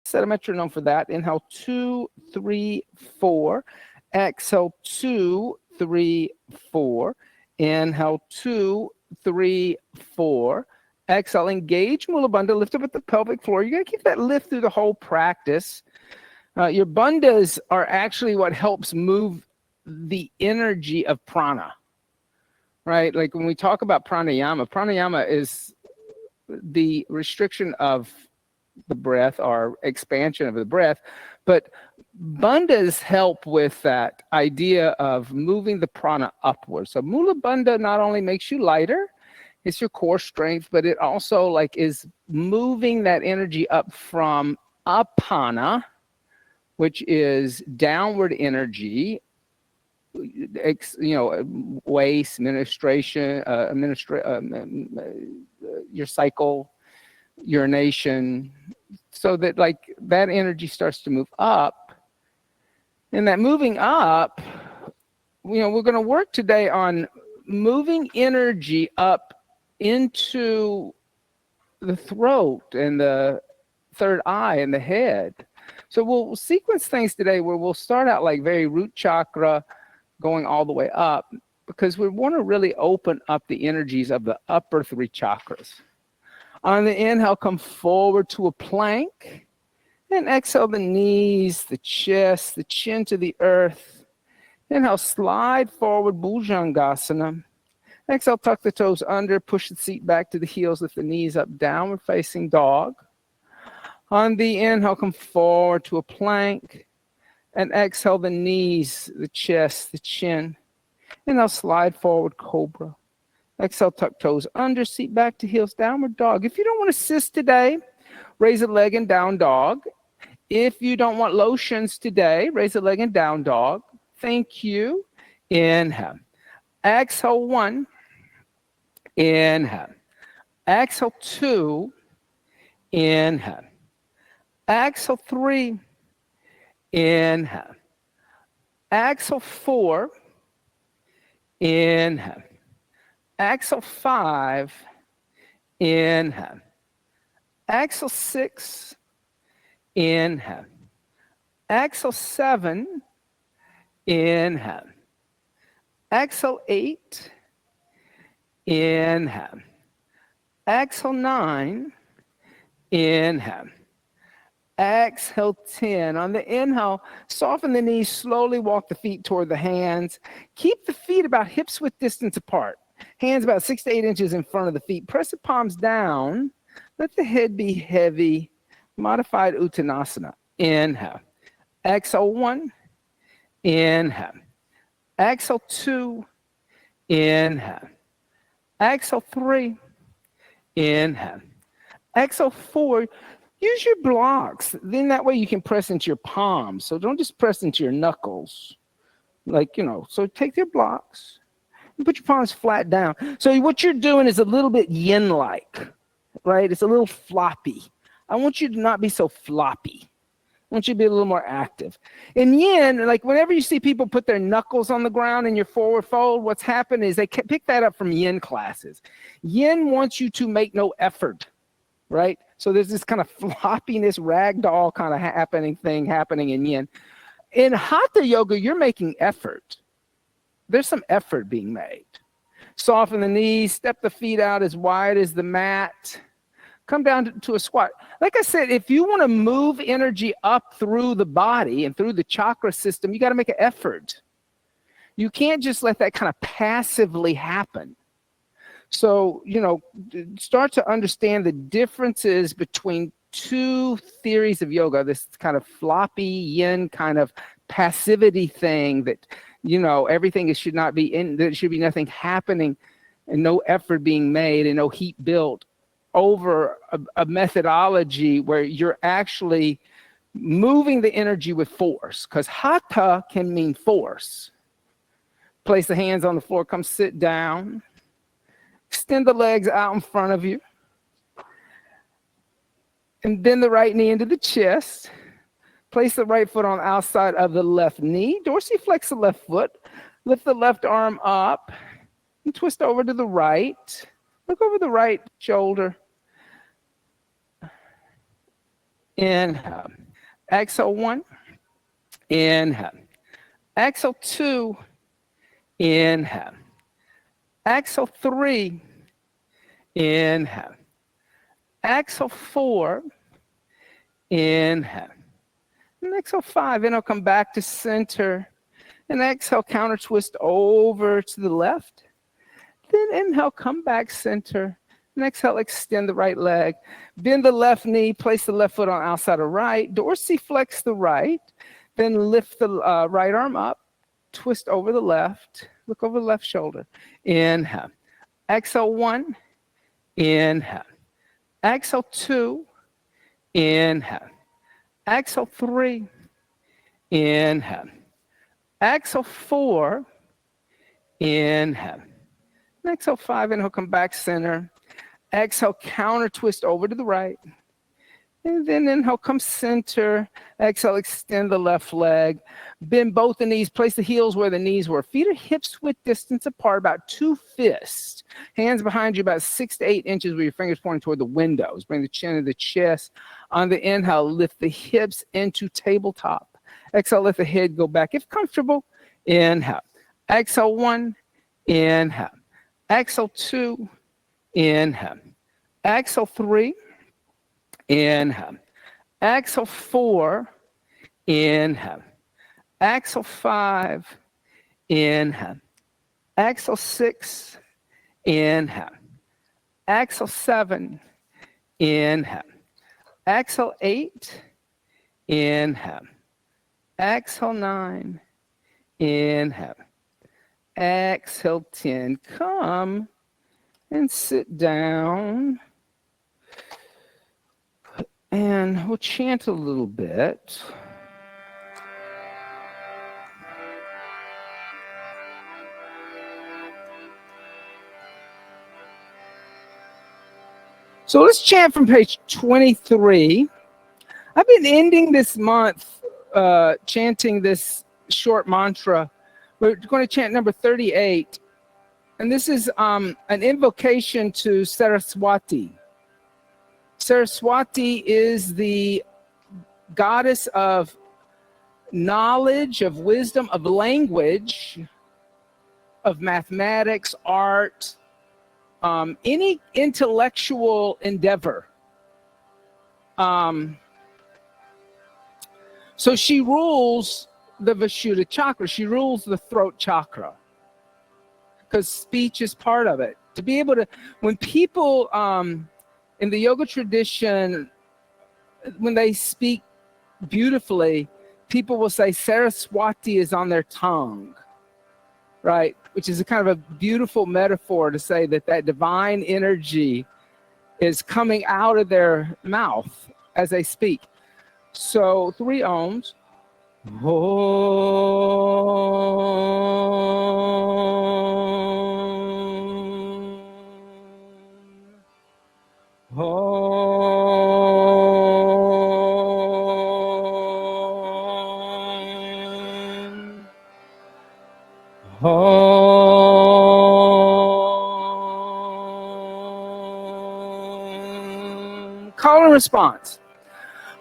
set a metronome for that. Inhale, 2, 3, 4. Exhale, 2, 3, 4. Inhale, 2, 3, 4. Exhale, engage Mula Bandha, lift up at the pelvic floor. You're going to keep that lift through the whole practice. Your bandhas are actually what helps move the energy of prana, right? Like when we talk about pranayama is the restriction of the breath or expansion of the breath, but bandhas help with that idea of moving the prana upwards. So Mula Bandha not only makes you lighter, it's your core strength, but it also like is moving that energy up from apana, which is downward energy, waste, your cycle, urination, so that like that energy starts to move up. And that moving up, we're going to work today on moving energy up into the throat and the third eye and the head. So we'll sequence things today where we'll start out like very root chakra, going all the way up, because we want to really open up the energies of the upper 3 chakras. On the inhale, come forward to a plank, and exhale the knees, the chest, the chin to the earth. Inhale, slide forward, Bhujangasana. Exhale, tuck the toes under, push the seat back to the heels, lift the knees up, downward facing dog. On the inhale, come forward to a plank, and exhale the knees, the chest, the chin. Inhale, slide forward, cobra. Exhale, tuck toes under, seat back to heels, downward dog. If you don't want to assist today, raise a leg and down dog. If you don't want lotions today, raise a leg and down dog. Thank you. Inhale. Exhale, 1. Inhale. Exhale, 2. Inhale. Exhale, 3. Inhale. Exhale, 4. Inhale. Exhale, 5. Inhale. Exhale, 6. Inhale. Exhale, 7. Inhale. Exhale, 8. Inhale. Exhale, 9. Inhale. Exhale, 10. On the inhale, soften the knees, slowly walk the feet toward the hands. Keep the feet about hips-width distance apart. Hands about 6 to 8 inches in front of the feet. Press the palms down. Let the head be heavy. Modified Uttanasana. Inhale. Exhale, 1. Inhale. Exhale, 2. Inhale. Exhale, 3. Inhale. Exhale, 4. Use your blocks. Then that way you can press into your palms. So don't just press into your knuckles. So take your blocks and put your palms flat down. So what you're doing is a little bit yin-like, right? It's a little floppy. I want you to not be so floppy. I want you to be a little more active. In yin, like whenever you see people put their knuckles on the ground in your forward fold, what's happened is they pick that up from yin classes. Yin wants you to make no effort, right? So there's this kind of floppiness, ragdoll kind of happening in yin. In hatha yoga, you're making effort. There's some effort being made. Soften the knees, step the feet out as wide as the mat. Come down to a squat. Like I said, if you want to move energy up through the body and through the chakra system, you got to make an effort. You can't just let that kind of passively happen. So, start to understand the differences between 2 theories of yoga, this kind of floppy yin kind of passivity thing that, everything should not be in, there should be nothing happening and no effort being made and no heat built, over a methodology where you're actually moving the energy with force, because hatha can mean force. Place the hands on the floor, come sit down. Extend the legs out in front of you. And bend the right knee into the chest. Place the right foot on the outside of the left knee. Dorsiflex the left foot. Lift the left arm up. And twist over to the right. Look over the right shoulder. Inhale. Exhale 1. Inhale. Exhale 2. Inhale. Exhale 3. Inhale. Exhale 4. Inhale. And exhale 5. Inhale, come back to center. And exhale, counter twist over to the left. Then inhale, come back center. And exhale, extend the right leg. Bend the left knee, place the left foot on outside of right. Dorsiflex the right. Then lift the right arm up. Twist over the left. Look over the left shoulder. Inhale. Exhale 1. Inhale. Exhale 2. Inhale. Exhale 3. Inhale. Exhale 4. Inhale. Exhale 5. Inhale, come back center. Exhale, counter twist over to the right. And then inhale, come center. Exhale, extend the left leg. Bend both the knees. Place the heels where the knees were. Feet are hips width distance apart, about 2 fists. Hands behind you about 6 to 8 inches with your fingers pointing toward the windows. Bring the chin to the chest. On the inhale, lift the hips into tabletop. Exhale, let the head go back if comfortable. Inhale. Exhale 1. Inhale. Exhale 2. Inhale. Exhale 3. Inhale. Exhale 4. Inhale. Exhale 5. Inhale. Exhale 6. Inhale. Exhale 7. Inhale. Exhale 8. Inhale. Exhale 9. Inhale. Exhale 10. Come and sit down. And we'll chant a little bit. So let's chant from page 23. I've been ending this month chanting this short mantra. We're going to chant number 38. And this is an invocation to Saraswati. Saraswati is the goddess of knowledge, of wisdom, of language, of mathematics, art, any intellectual endeavor. So she rules the Vishuddha chakra. She rules the throat chakra because speech is part of it. To be able to, when people in the yoga tradition, when they speak beautifully, people will say Saraswati is on their tongue, right? Which is a kind of a beautiful metaphor to say that that divine energy is coming out of their mouth as they speak. So 3 ohms. Call and response.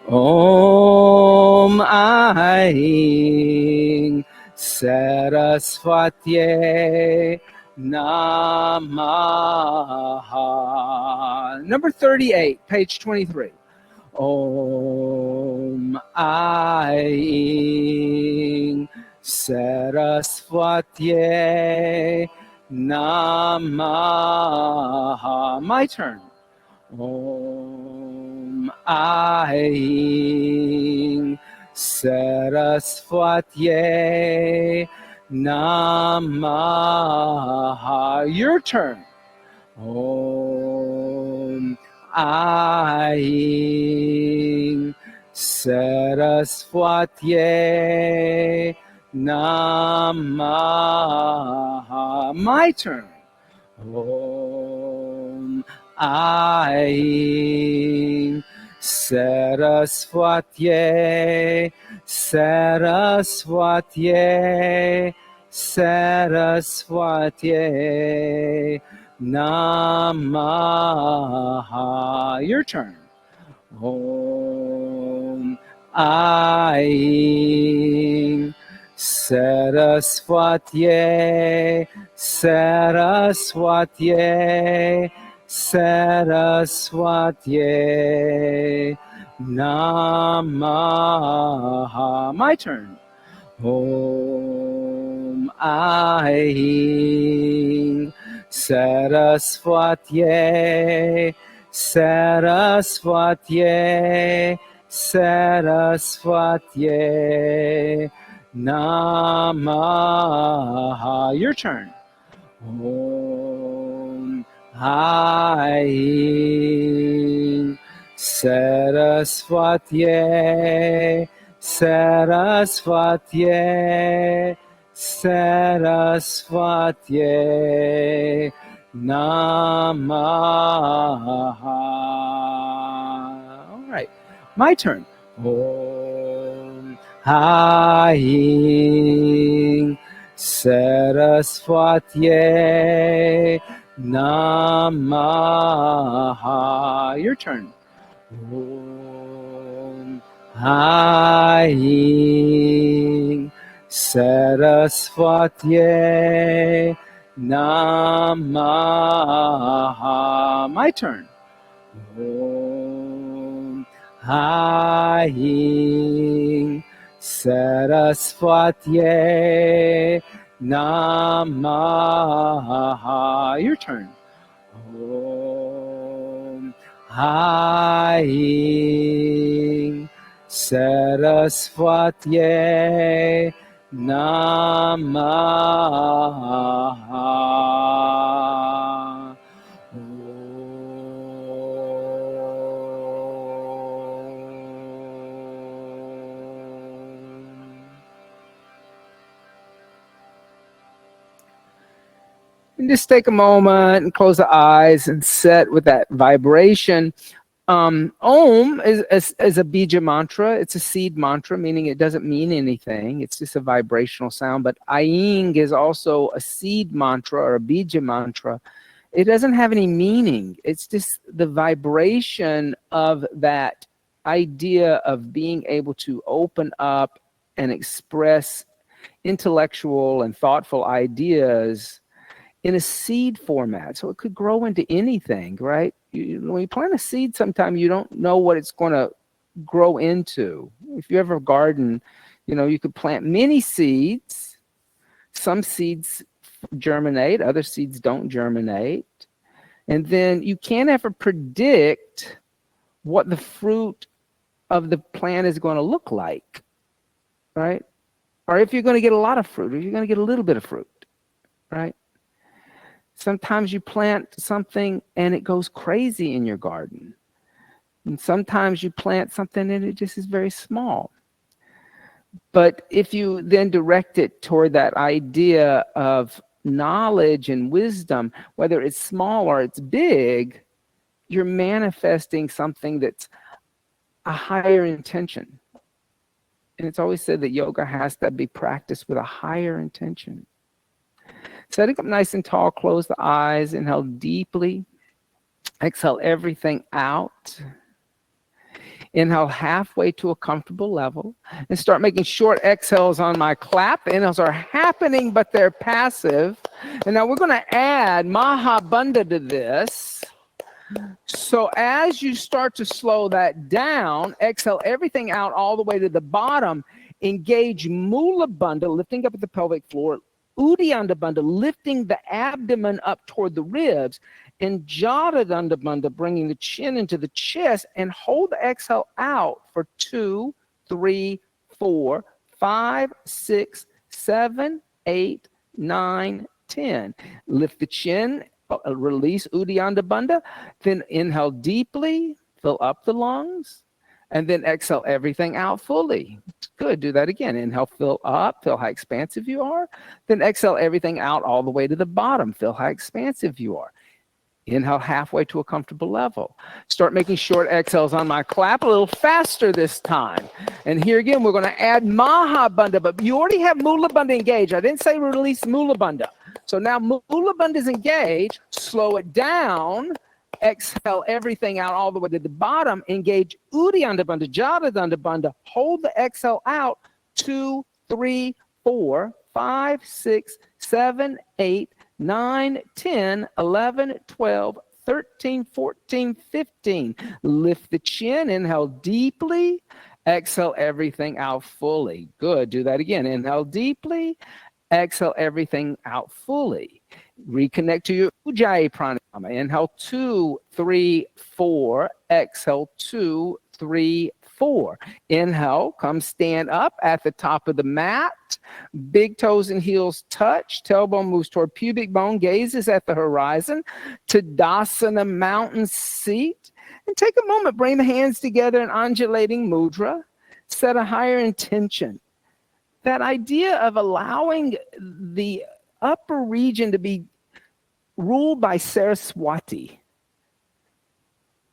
Om Aing Saraswatye Namaha. Number 38, page 23. Om Aing Saraswatye Namaha. My turn. Om Aing Saraswatye Namaha. Your turn. Om Aing Saraswatye Namaha. My turn. Om Aing Saraswatye Saraswatye Saraswatye Namaha. Your turn. Om Aing Saraswatye, Saraswatye, Saraswatye Namaha. My turn. Om Aing Saraswatye, Saraswatye, Saraswatye Namaha. Your turn. Om Aing Saraswatye, Saraswatye, Saraswatye Namaha. All right, my turn. Om Aing Saraswatye Namaha. Your turn. Om Aing Saraswatye Namaha. My turn. Om Aing Saraswatye Namaha. Your turn. Om Aing Saraswatye Namaha. And just take a moment and close the eyes and set with that vibration. Om is a bija mantra. It's a seed mantra, meaning it doesn't mean anything. It's just a vibrational sound. But Aing is also a seed mantra or a bija mantra. It doesn't have any meaning. It's just the vibration of that idea of being able to open up and express intellectual and thoughtful ideas in a seed format. So it could grow into anything, right? When you plant a seed, sometimes you don't know what it's going to grow into. If you ever garden, you could plant many seeds. Some seeds germinate, other seeds don't germinate. And then you can't ever predict what the fruit of the plant is going to look like, right? Or if you're going to get a lot of fruit, or you're going to get a little bit of fruit, right? Sometimes you plant something and it goes crazy in your garden. And sometimes you plant something and it just is very small. But if you then direct it toward that idea of knowledge and wisdom, whether it's small or it's big, you're manifesting something that's a higher intention. And it's always said that yoga has to be practiced with a higher intention. Setting up nice and tall, close the eyes, inhale deeply, exhale everything out. Inhale halfway to a comfortable level and start making short exhales on my clap. The inhales are happening, but they're passive. And now we're going to add Mahabandha to this. So as you start to slow that down, exhale everything out all the way to the bottom. Engage Mula Bandha, lifting up at the pelvic floor. Uddiyana Bandha, lifting the abdomen up toward the ribs. And Jatadanda Bandha, bringing the chin into the chest. And hold the exhale out for 2, 3, 4, 5, 6, 7, 8, 9, 10. Lift the chin. Release Uddiyana Bandha. Then inhale deeply. Fill up the lungs. And then exhale everything out fully. Good. Do that again. Inhale, fill up. Feel how expansive you are. Then exhale everything out all the way to the bottom. Feel how expansive you are. Inhale halfway to a comfortable level. Start making short exhales on my clap a little faster this time. And here again, we're going to add Mahabandha, but you already have Mula Bandha engaged. I didn't say release Mula Bandha. So now Mula Bandha is engaged. Slow it down Exhale everything out all the way to the bottom. Engage Uddiyana Bandha, Jadadanda Bandha. Hold the exhale out. 2, 3, 4, 5, 6, 7, 8, 9, 10, 11, 12, 13, 14, 15. Lift the chin. Inhale deeply. Exhale everything out fully. Good. Do that again. Inhale deeply. Exhale everything out fully. Reconnect to your Ujjayi pranayama. Inhale 2, 3, 4. Exhale 2, 3, 4. Inhale, come stand up at the top of the mat. Big toes and heels touch. Tailbone moves toward pubic bone. Gazes at the horizon. Tadasana, mountain seat. And take a moment. Bring the hands together in undulating mudra. Set a higher intention. That idea of allowing the upper region to be ruled by Saraswati.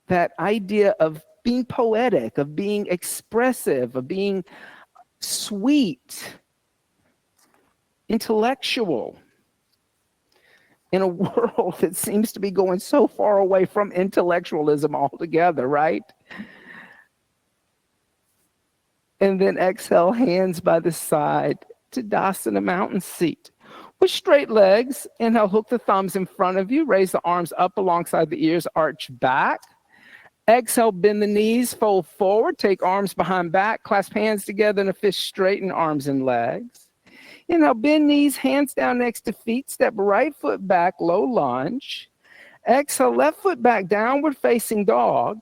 That idea of being poetic, of being expressive, of being sweet, intellectual, in a world that seems to be going so far away from intellectualism altogether, right? And then exhale, hands by the side, Tadasana, mountain seat. With straight legs, inhale, hook the thumbs in front of you. Raise the arms up alongside the ears, arch back. Exhale, bend the knees, fold forward. Take arms behind back. Clasp hands together in a fist, straighten arms and legs. Inhale, bend knees, hands down next to feet. Step right foot back, low lunge. Exhale, left foot back, downward facing dog.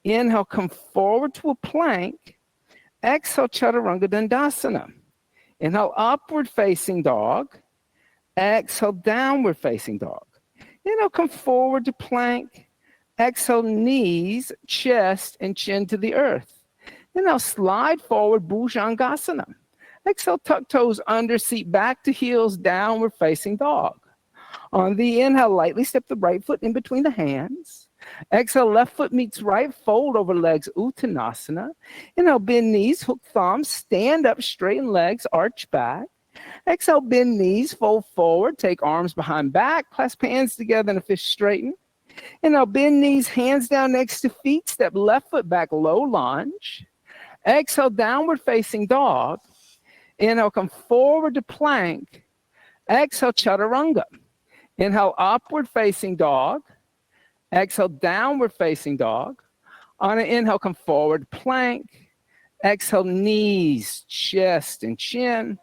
Inhale, come forward to a plank. Exhale, Chaturanga Dandasana. Inhale, upward facing dog. Exhale, downward facing dog. Inhale, come forward to plank. Exhale, knees, chest, and chin to the earth. Inhale, slide forward, Bhujangasana. Exhale, tuck toes under, seat back to heels, downward facing dog. On the inhale, lightly step the right foot in between the hands. Exhale, left foot meets right, fold over legs, Uttanasana. Inhale, bend knees, hook thumbs, stand up, straighten legs, arch back. Exhale, bend knees, fold forward, take arms behind back, clasp hands together in a fist, straighten. Inhale, bend knees, hands down next to feet, step left foot back, low lunge. Exhale, downward facing dog. Inhale, come forward to plank. Exhale, Chaturanga. Inhale, upward facing dog. Exhale, downward facing dog. On an inhale, come forward, plank. Exhale, knees, chest, and chin.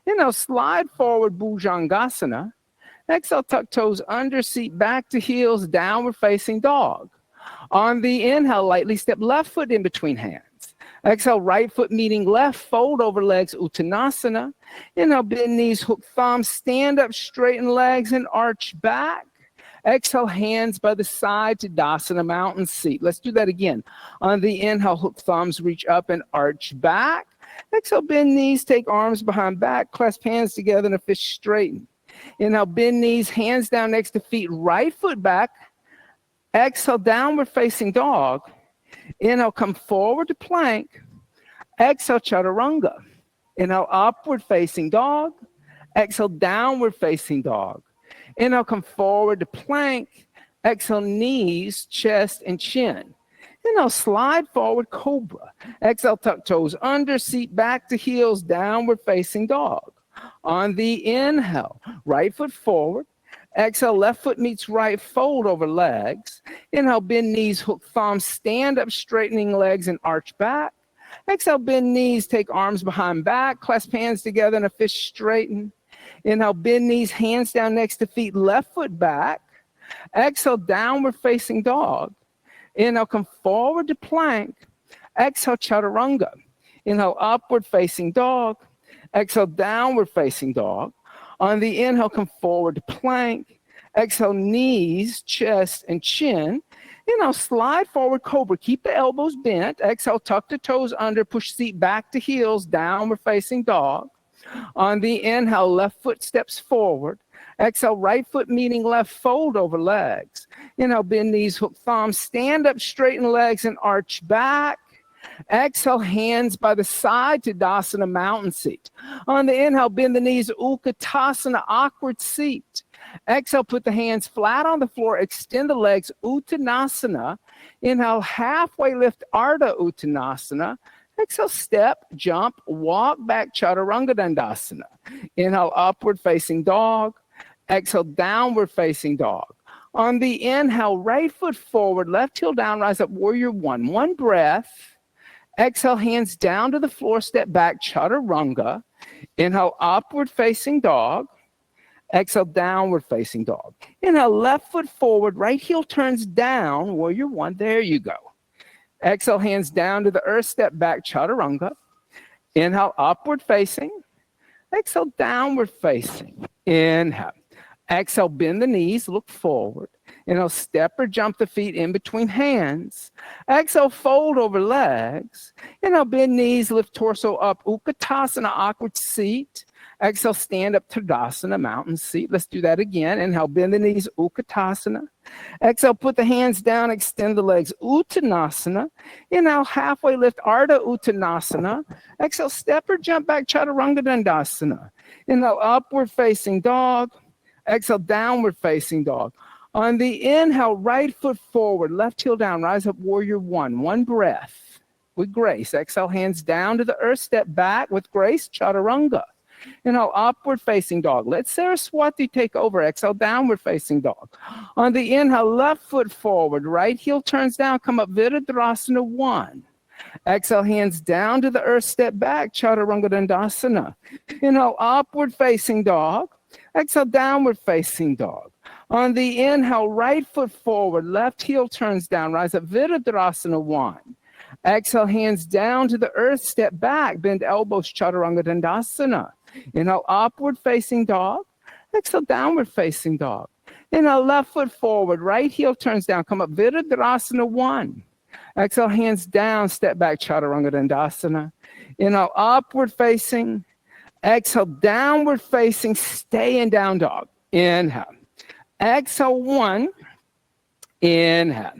Inhale, slide forward, Bhujangasana. Exhale, tuck toes under, seat back to heels, downward facing dog. On the inhale, lightly step left foot in between hands. Exhale, right foot meeting left, fold over legs, Uttanasana. Inhale, bend knees, hook thumbs, stand up, straighten legs, and arch back. Exhale, hands by the side to Tadasana, mountain seat. Let's do that again. On the inhale, hook thumbs, reach up and arch back. Exhale, bend knees, take arms behind back, clasp hands together in a fist, straighten. Inhale, bend knees, hands down next to feet, right foot back. Exhale, downward facing dog. Inhale, come forward to plank. Exhale, Chaturanga. Inhale, upward facing dog. Exhale, downward facing dog. Inhale, come forward to plank. Exhale, knees, chest, and chin. Inhale, slide forward, cobra. Exhale, tuck toes under, seat back to heels, downward facing dog. On the inhale, right foot forward. Exhale, left foot meets right, fold over legs. Inhale, bend knees, hook thumbs, stand up, straightening legs, and arch back. Exhale, bend knees, take arms behind back, clasp hands together in a fist, straighten. Inhale, bend knees, hands down next to feet, left foot back. Exhale, downward facing dog. Inhale, come forward to plank. Exhale, Chaturanga. Inhale, upward facing dog. Exhale, downward facing dog. On the inhale, come forward to plank. Exhale, knees, chest, and chin. Inhale, slide forward, cobra. Keep the elbows bent. Exhale, tuck the toes under, push seat back to heels, downward facing dog. On the inhale, left foot steps forward. Exhale, right foot meeting left, fold over legs. Inhale, bend knees, hook thumbs, stand up, straighten legs, and arch back. Exhale, hands by the side to Tadasana, mountain seat. On the inhale, bend the knees, Utkatasana, awkward seat. Exhale, put the hands flat on the floor, extend the legs, Uttanasana. Inhale, halfway lift, Ardha Uttanasana. Exhale, step, jump, walk back, Chaturanga Dandasana. Inhale, upward facing dog. Exhale, downward facing dog. On the inhale, right foot forward, left heel down, rise up, warrior one. One breath. Exhale, hands down to the floor, step back, Chaturanga. Inhale, upward facing dog. Exhale, downward facing dog. Inhale, left foot forward, right heel turns down, warrior one. There you go. Exhale, hands down to the earth, step back, Chaturanga. Inhale, upward facing. Exhale, downward facing. Inhale. Exhale, bend the knees, look forward. Inhale, step or jump the feet in between hands. Exhale, fold over legs. Inhale, bend knees, lift torso up, Utkatasana, awkward seat. Exhale, stand up, Tadasana, mountain seat. Let's do that again. Inhale, bend the knees, Utkatasana. Exhale, put the hands down, extend the legs, Uttanasana. Inhale, halfway lift, Ardha Uttanasana. Exhale, step or jump back, Chaturanga Dandasana. Inhale, upward facing dog. Exhale, downward facing dog. On the inhale, right foot forward, left heel down, rise up, warrior one. One breath with grace. Exhale, hands down to the earth, step back with grace, Chaturanga. Inhale, upward facing dog. Let Saraswati take over. Exhale, downward facing dog. On the inhale, left foot forward, right heel turns down, come up, Virabhadrasana one. Exhale, hands down to the earth, step back, Chaturanga Dandasana. Inhale, upward facing dog. Exhale, downward facing dog. On the inhale, right foot forward, left heel turns down, rise up, Virabhadrasana one. Exhale, hands down to the earth, step back, bend elbows, Chaturanga Dandasana. Inhale, upward facing dog. Exhale, downward facing dog. Inhale, left foot forward, right heel turns down, come up, Virabhadrasana one. Exhale, hands down, step back, Chaturanga Dandasana. Inhale, upward facing. Exhale, downward facing, stay in down dog. Inhale. Exhale, one. Inhale.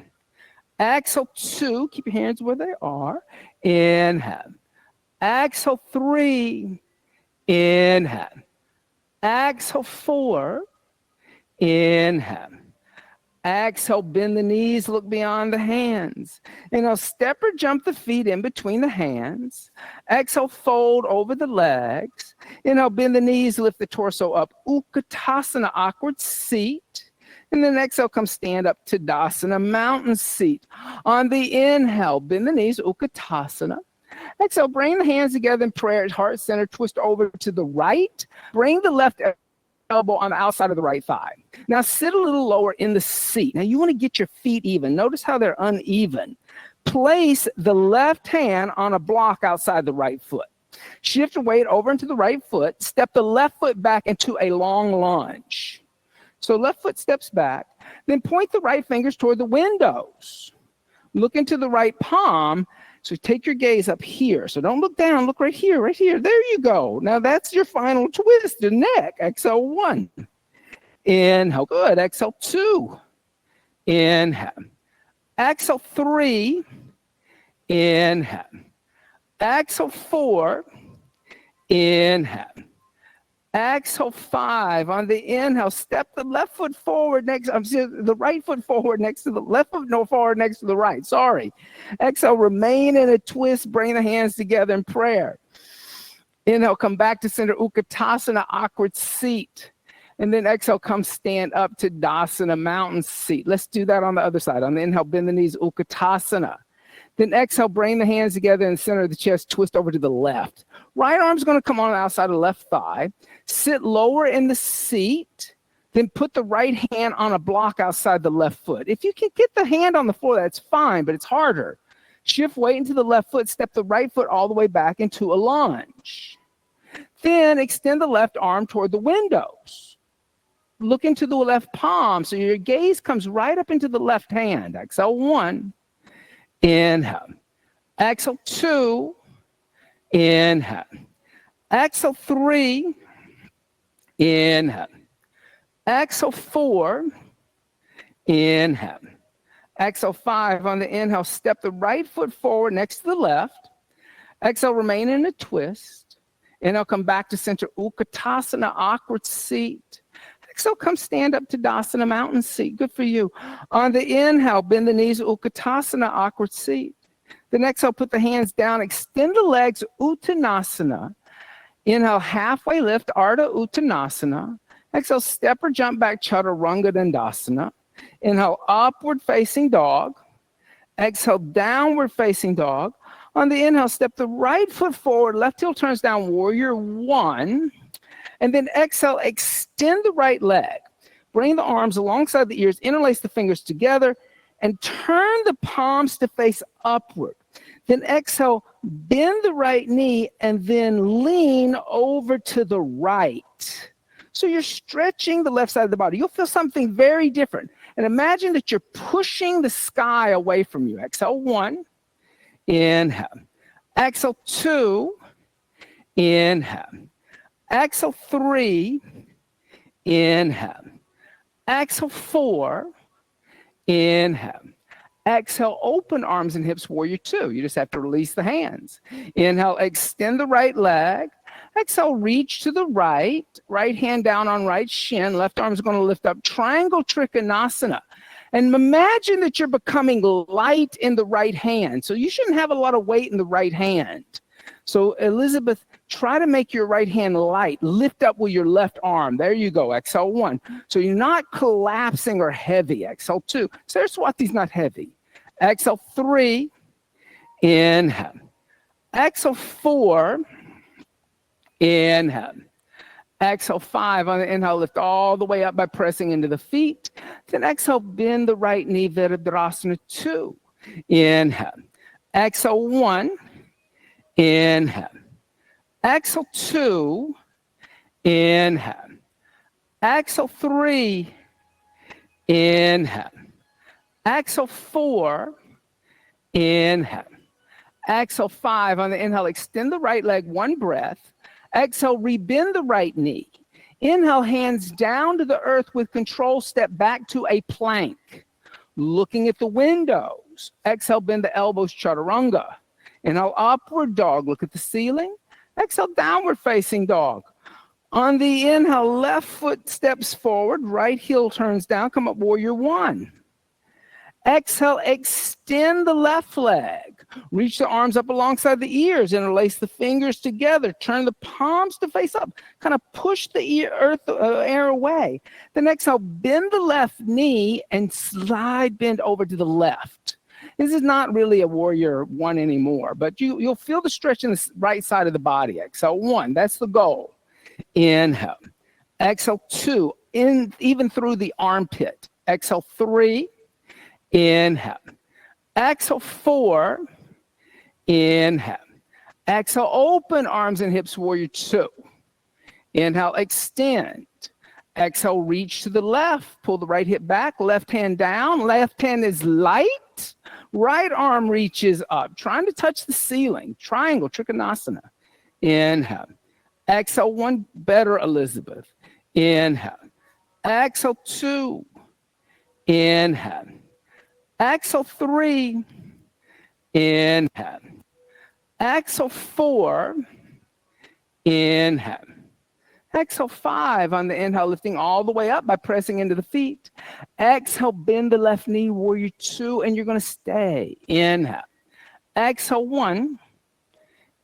Exhale, two. Keep your hands where they are. Inhale. Exhale, three. Inhale. Exhale, four. Inhale. Exhale, bend the knees, look beyond the hands. Inhale, step or jump the feet in between the hands. Exhale, fold over the legs. Inhale, bend the knees, lift the torso up. Utkatasana, awkward seat. And then exhale, come stand up, Tadasana, mountain seat. On the inhale, bend the knees, Utkatasana. Exhale, bring the hands together in prayer, heart center, twist over to the right. Bring the left elbow on the outside of the right thigh. Now sit a little lower in the seat. Now you want to get your feet even. Notice how they're uneven. Place the left hand on a block outside the right foot. Shift your weight over into the right foot. Step the left foot back into a long lunge. So left foot steps back. Then point the right fingers toward the windows. Look into the right palm. So take your gaze up here. So don't look down, look right here, right here. There you go. Now that's your final twist, the neck. Exhale, one. Inhale, good. Exhale, two. Inhale. Exhale, three. Inhale. Exhale, four. Inhale. Exhale, five. On the inhale, step the left foot forward next, the right foot forward next to the left foot, no, forward next to the right. Sorry. Exhale, remain in a twist, bring the hands together in prayer. Inhale, come back to center, Utkatasana, awkward seat. And then exhale, come stand up to Tadasana, mountain seat. Let's do that on the other side. On the inhale, bend the knees, Utkatasana. Then exhale, bring the hands together in the center of the chest, twist over to the left. Right arm's going to come on the outside of the left thigh. Sit lower in the seat. Then put the right hand on a block outside the left foot. If you can get the hand on the floor, that's fine, but it's harder. Shift weight into the left foot. Step the right foot all the way back into a lunge. Then extend the left arm toward the windows. Look into the left palm so your gaze comes right up into the left hand. Exhale, one. Inhale. Exhale, two. Inhale. Exhale, three. Inhale. Exhale, four. Inhale. Exhale, five. On the inhale, step the right foot forward next to the left. Exhale, remain in a twist. Inhale, come back to center, Utkatasana, awkward seat. Exhale, come stand up to Tadasana, mountain seat. Good for you. On the inhale, bend the knees, Utkatasana, awkward seat. Then exhale, put the hands down, extend the legs, Uttanasana. Inhale, halfway lift, Ardha Uttanasana. Exhale, step or jump back, Chaturanga Dandasana. Inhale, upward facing dog. Exhale, downward facing dog. On the inhale, step the right foot forward, left heel turns down, warrior one. And then exhale, extend the right leg. Bring the arms alongside the ears, interlace the fingers together, and turn the palms to face upward. Then exhale, bend the right knee, and then lean over to the right. So you're stretching the left side of the body. You'll feel something very different. And imagine that you're pushing the sky away from you. Exhale, one. Inhale. Exhale, two. Inhale. Exhale, three. Inhale. Exhale, four. Inhale. Exhale, open arms and hips, warrior two. You just have to release the hands. Inhale, extend the right leg. Exhale, reach to the right. Right hand down on right shin. Left arm is going to lift up. Triangle Trikonasana. And imagine that you're becoming light in the right hand. So you shouldn't have a lot of weight in the right hand. So Elizabeth, try to make your right hand light. Lift up with your left arm. There you go. Exhale, one. So you're not collapsing or heavy. Exhale, two. Saraswati's not heavy. Exhale, three. Inhale. Exhale, four. Inhale. Exhale, five. On the inhale, lift all the way up by pressing into the feet. Then exhale, bend the right knee, Virabhadrasana, two. Inhale. Exhale, one. Inhale. Exhale, two. Inhale. Exhale, three. Inhale. Exhale, four. Inhale. Exhale, five. On the inhale, extend the right leg, one breath. Exhale, rebend the right knee. Inhale, hands down to the earth with control. Step back to a plank. Looking at the windows. Exhale, bend the elbows, Chaturanga. Inhale, upward dog. Look at the ceiling. Exhale, downward facing dog. On the inhale, left foot steps forward. Right heel turns down. Come up, warrior one. Exhale, extend the left leg. Reach the arms up alongside the ears. Interlace the fingers together. Turn the palms to face up. Kind of push the air away. Then exhale, bend the left knee and slide bend over to the left. This is not really a warrior one anymore, but you'll feel the stretch in the right side of the body. Exhale, one. That's the goal. Inhale. Exhale, two. Even through the armpit. Exhale, three. Inhale. Exhale, four. Inhale. Exhale, open arms and hips, warrior two. Inhale, extend. Exhale, reach to the left. Pull the right hip back, left hand down. Left hand is light. Right arm reaches up, trying to touch the ceiling. Triangle, Trikonasana. Inhale. Exhale, one. Better, Elizabeth. Inhale. Exhale, two. Inhale. Exhale, three. Inhale. Exhale, four. Inhale. Exhale, five. On the inhale, lifting all the way up by pressing into the feet. Exhale, bend the left knee, warrior two, and you're going to stay. Inhale. Exhale, one.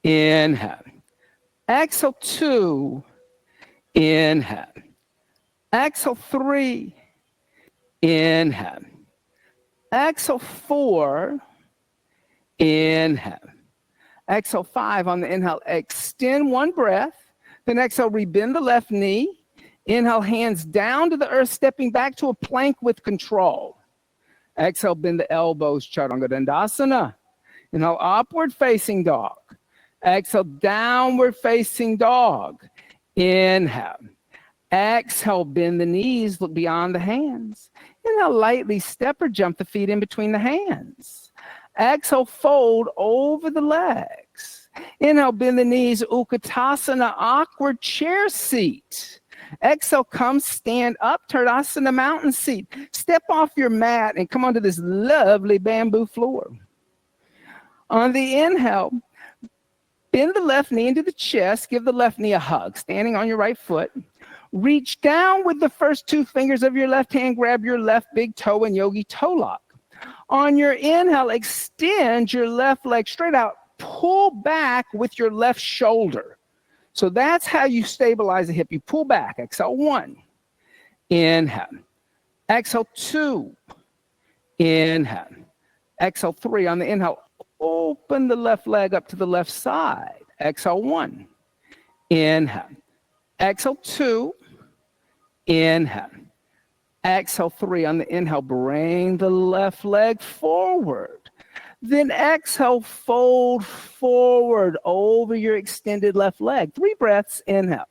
Inhale. Exhale, two. Inhale. Exhale, three. Inhale. Exhale, four. Inhale. Exhale, five. On the inhale, extend one breath. Then exhale, rebend the left knee. Inhale, hands down to the earth, stepping back to a plank with control. Exhale, bend the elbows, Chaturanga Dandasana. Inhale, upward facing dog. Exhale, downward facing dog. Inhale. Exhale, bend the knees, look beyond the hands. Inhale, lightly step or jump the feet in between the hands. Exhale, fold over the legs. Inhale, bend the knees, Utkatasana, awkward chair seat. Exhale, come stand up, Tadasana, mountain seat. Step off your mat and come onto this lovely bamboo floor. On the inhale, bend the left knee into the chest, give the left knee a hug, standing on your right foot. Reach down with the first two fingers of your left hand, grab your left big toe in yogi toe lock. On your inhale, extend your left leg straight out. Pull back with your left shoulder. So that's how you stabilize the hip. You pull back. Exhale, 1. Inhale. Exhale, 2. Inhale. Exhale, 3. On the inhale, open the left leg up to the left side. Exhale, 1. Inhale. Exhale, 2. Inhale. Exhale, 3. On the inhale, bring the left leg forward. Then exhale, fold forward over your extended left leg. 3 breaths, inhale.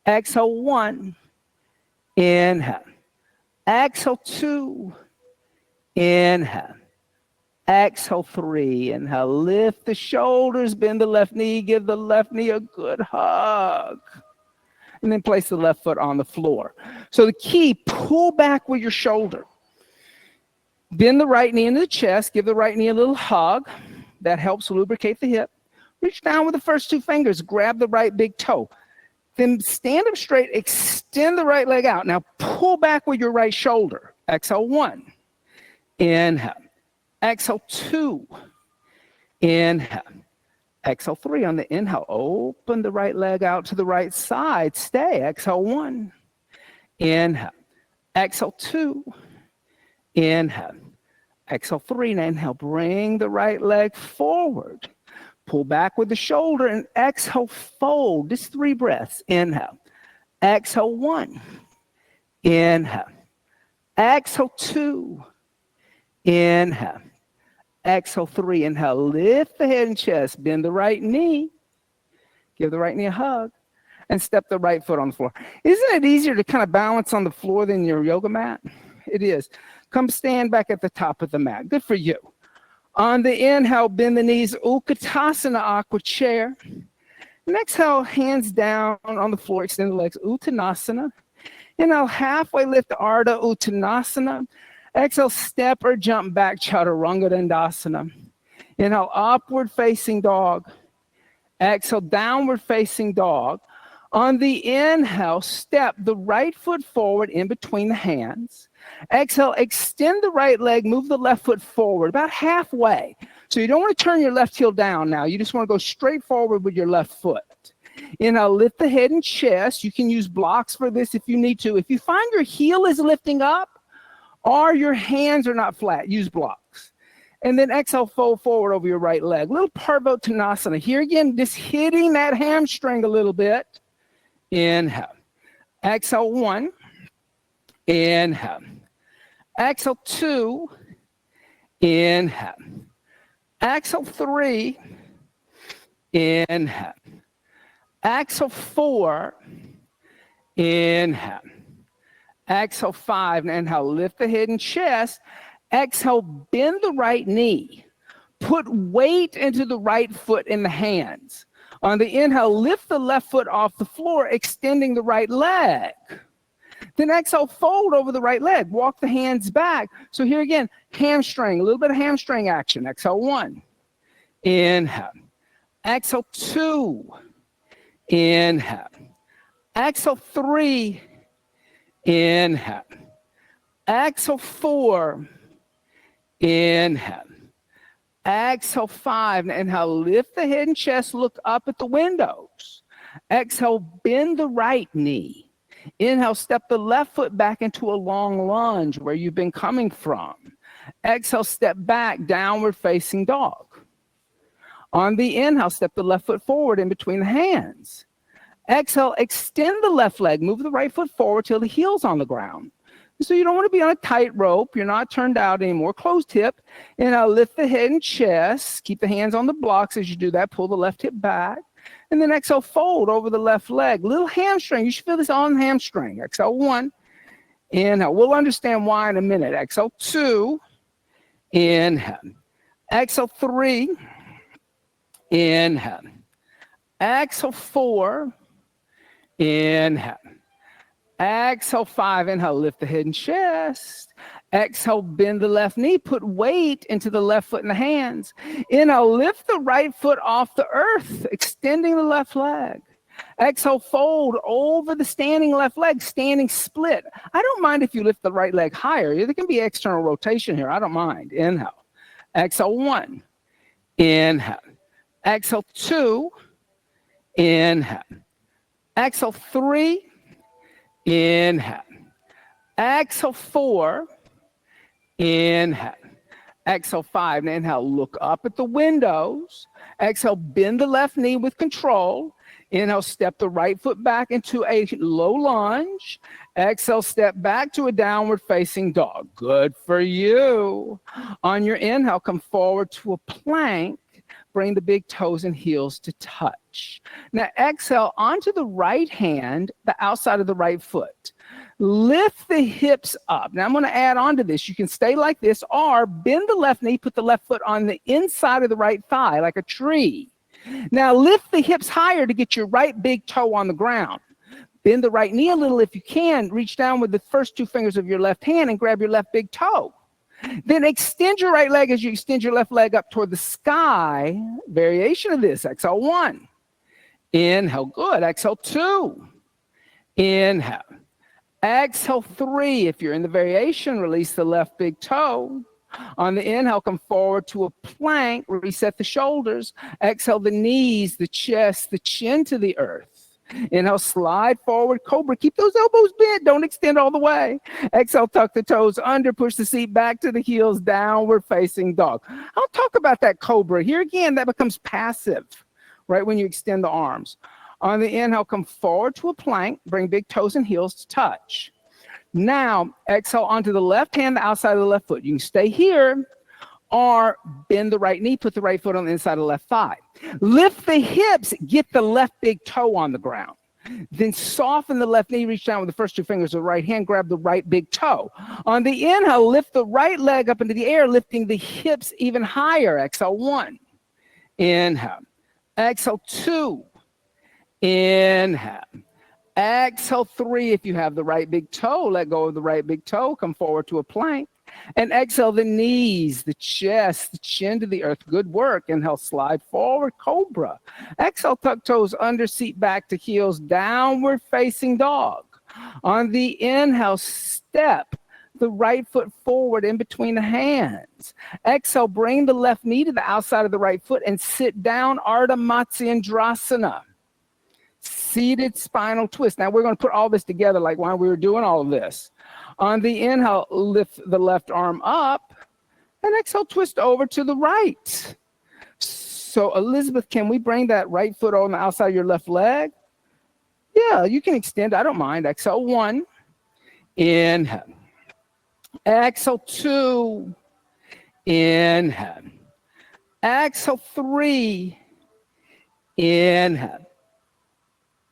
Exhale, 1. Inhale. Exhale, 2. Inhale. Exhale, 3. Inhale, lift the shoulders, bend the left knee, give the left knee a good hug. And then place the left foot on the floor. So the key, pull back with your shoulder. Bend the right knee into the chest. Give the right knee a little hug. That helps lubricate the hip. Reach down with the first 2 fingers. Grab the right big toe. Then stand up straight. Extend the right leg out. Now pull back with your right shoulder. Exhale, 1. Inhale. Exhale, 2. Inhale. Exhale, 3. On the inhale, open the right leg out to the right side. Stay. Exhale, 1. Inhale. Exhale, 2. Inhale. Exhale, 3. And inhale, bring the right leg forward. Pull back with the shoulder and exhale, fold. Just 3 breaths. Inhale. Exhale, 1. Inhale. Exhale, 2. Inhale. Exhale, 3. Inhale, lift the head and chest. Bend the right knee. Give the right knee a hug. And step the right foot on the floor. Isn't it easier to kind of balance on the floor than your yoga mat? It is. Come stand back at the top of the mat. Good for you. On the inhale, bend the knees, Utkatasana, aqua chair. And exhale, hands down on the floor, extend the legs, Uttanasana. Inhale, halfway lift, Ardha Uttanasana. Exhale, step or jump back, Chaturanga Dandasana. Inhale, upward facing dog. Exhale, downward facing dog. On the inhale, step the right foot forward in between the hands. Exhale, extend the right leg, move the left foot forward about halfway. So you don't want to turn your left heel down now. You just want to go straight forward with your left foot. Inhale, lift the head and chest. You can use blocks for this if you need to. If you find your heel is lifting up or your hands are not flat, use blocks. And then exhale, fold forward over your right leg. Little Parvottanasana. Here again, just hitting that hamstring a little bit. Inhale. Exhale, 1. Inhale. Exhale, 2. Inhale. Exhale, 3. Inhale. Exhale, 4. Inhale. Exhale, 5. And inhale, lift the head and chest. Exhale, bend the right knee. Put weight into the right foot in the hands. On the inhale, lift the left foot off the floor, extending the right leg. Then exhale, fold over the right leg. Walk the hands back. So here again, hamstring, a little bit of hamstring action. Exhale, 1. Inhale. Exhale, 2. Inhale. Exhale, 3. Inhale. Exhale, 4. Inhale. Exhale, 5. Inhale, lift the head and chest, look up at the windows. Exhale, bend the right knee. Inhale, step the left foot back into a long lunge where you've been coming from. Exhale, step back, downward facing dog. On the inhale, step the left foot forward in between the hands. Exhale, extend the left leg, move the right foot forward till the heel's on the ground. So you don't want to be on a tight rope. You're not turned out anymore. Closed hip. And I'll lift the head and chest. Keep the hands on the blocks as you do that. Pull the left hip back. And then exhale, fold over the left leg. Little hamstring. You should feel this on hamstring. Exhale, 1. Inhale. We'll understand why in a minute. Exhale, 2. Inhale. Exhale, 3. Inhale. Exhale, 4. Inhale. Exhale, 5. Inhale, lift the head and chest. Exhale, bend the left knee. Put weight into the left foot and the hands. Inhale, lift the right foot off the earth, extending the left leg. Exhale, fold over the standing left leg, standing split. I don't mind if you lift the right leg higher. There can be external rotation here. I don't mind. Inhale. Exhale, 1. Inhale. Exhale, 2. Inhale. Exhale, 3. Inhale. Exhale, 4. Inhale. Exhale, 5. And inhale, look up at the windows. Exhale, bend the left knee with control. Inhale, step the right foot back into a low lunge. Exhale, step back to a downward facing dog. Good for you. On your inhale, come forward to a plank. Bring the big toes and heels to touch. Now exhale onto the right hand, the outside of the right foot. Lift the hips up. Now I'm going to add on to this. You can stay like this or bend the left knee, put the left foot on the inside of the right thigh like a tree. Now lift the hips higher to get your right big toe on the ground. Bend the right knee a little if you can. Reach down with the first 2 fingers of your left hand and grab your left big toe. Then extend your right leg as you extend your left leg up toward the sky. Variation of this. Exhale, 1. Inhale, good. Exhale, 2. Inhale. Exhale, 3. If you're in the variation, release the left big toe. On the inhale, come forward to a plank. Reset the shoulders. Exhale, the knees, the chest, the chin to the earth. Inhale, slide forward, cobra. Keep those elbows bent. Don't extend all the way. Exhale, tuck the toes under, push the seat back to the heels, downward facing dog. I'll talk about that cobra. Here again, that becomes passive, right, when you extend the arms. On the inhale, come forward to a plank. Bring big toes and heels to touch. Now, exhale onto the left hand, the outside of the left foot. You can stay here or bend the right knee, put the right foot on the inside of the left thigh. Lift the hips, get the left big toe on the ground. Then soften the left knee, reach down with the first 2 fingers of the right hand, grab the right big toe. On the inhale, lift the right leg up into the air, lifting the hips even higher. Exhale, 1. Inhale. Exhale, 2. Inhale. Exhale, 3. If you have the right big toe, let go of the right big toe, come forward to a plank. And exhale, the knees, the chest, the chin to the earth. Good work. Inhale, slide forward, cobra. Exhale, tuck toes under, seat back to heels, downward facing dog. On the inhale, step the right foot forward in between the hands. Exhale, bring the left knee to the outside of the right foot and sit down, Ardha Matsyendrasana. Seated spinal twist. Now we're going to put all this together like while we were doing all of this. On the inhale, lift the left arm up, and exhale, twist over to the right. So Elizabeth, can we bring that right foot on the outside of your left leg? Yeah, you can extend. I don't mind. Exhale, 1. Inhale. Exhale, 2. Inhale. Exhale, 3. Inhale.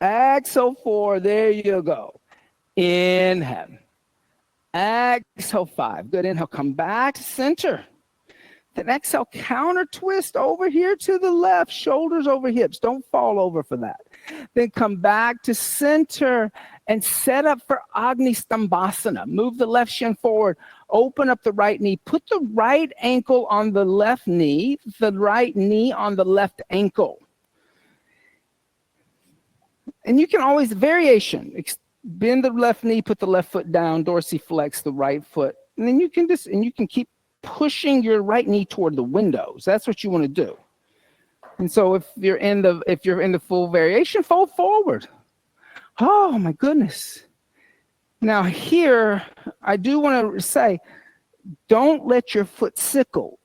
Exhale, 4. There you go. Inhale. Exhale, 5. Good. Inhale. Come back to center. Then exhale, counter twist over here to the left. Shoulders over hips. Don't fall over for that. Then come back to center and set up for Agni Stambhasana. Move the left shin forward. Open up the right knee. Put the right ankle on the left knee. The right knee on the left ankle. And you can always, variation, bend the left knee, put the left foot down, dorsiflex the right foot. And then you can keep pushing your right knee toward the windows. That's what you want to do. And so if you're in the full variation, fold forward. Oh my goodness. Now here, I do want to say, don't let your foot sickle.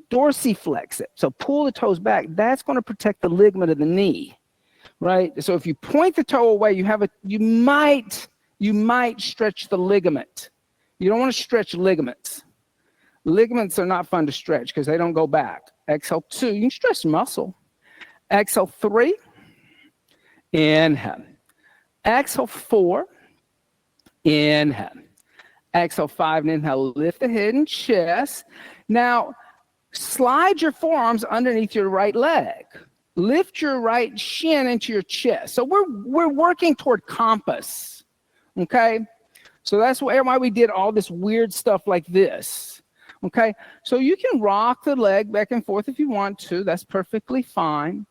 Dorsiflex it. So pull the toes back. That's going to protect the ligament of the knee. Right? So if you point the toe away, you might stretch the ligament. You don't want to stretch ligaments. Ligaments are not fun to stretch because they don't go back. Exhale, 2. You can stretch the muscle. Exhale, 3. Inhale. Exhale, 4. Inhale. Exhale, 5. And inhale, lift the head and chest. Now, slide your forearms underneath your right leg. Lift your right shin into your chest. So we're working toward compass, okay? So that's why we did all this weird stuff like this, okay? So you can rock the leg back and forth if you want to. That's perfectly fine.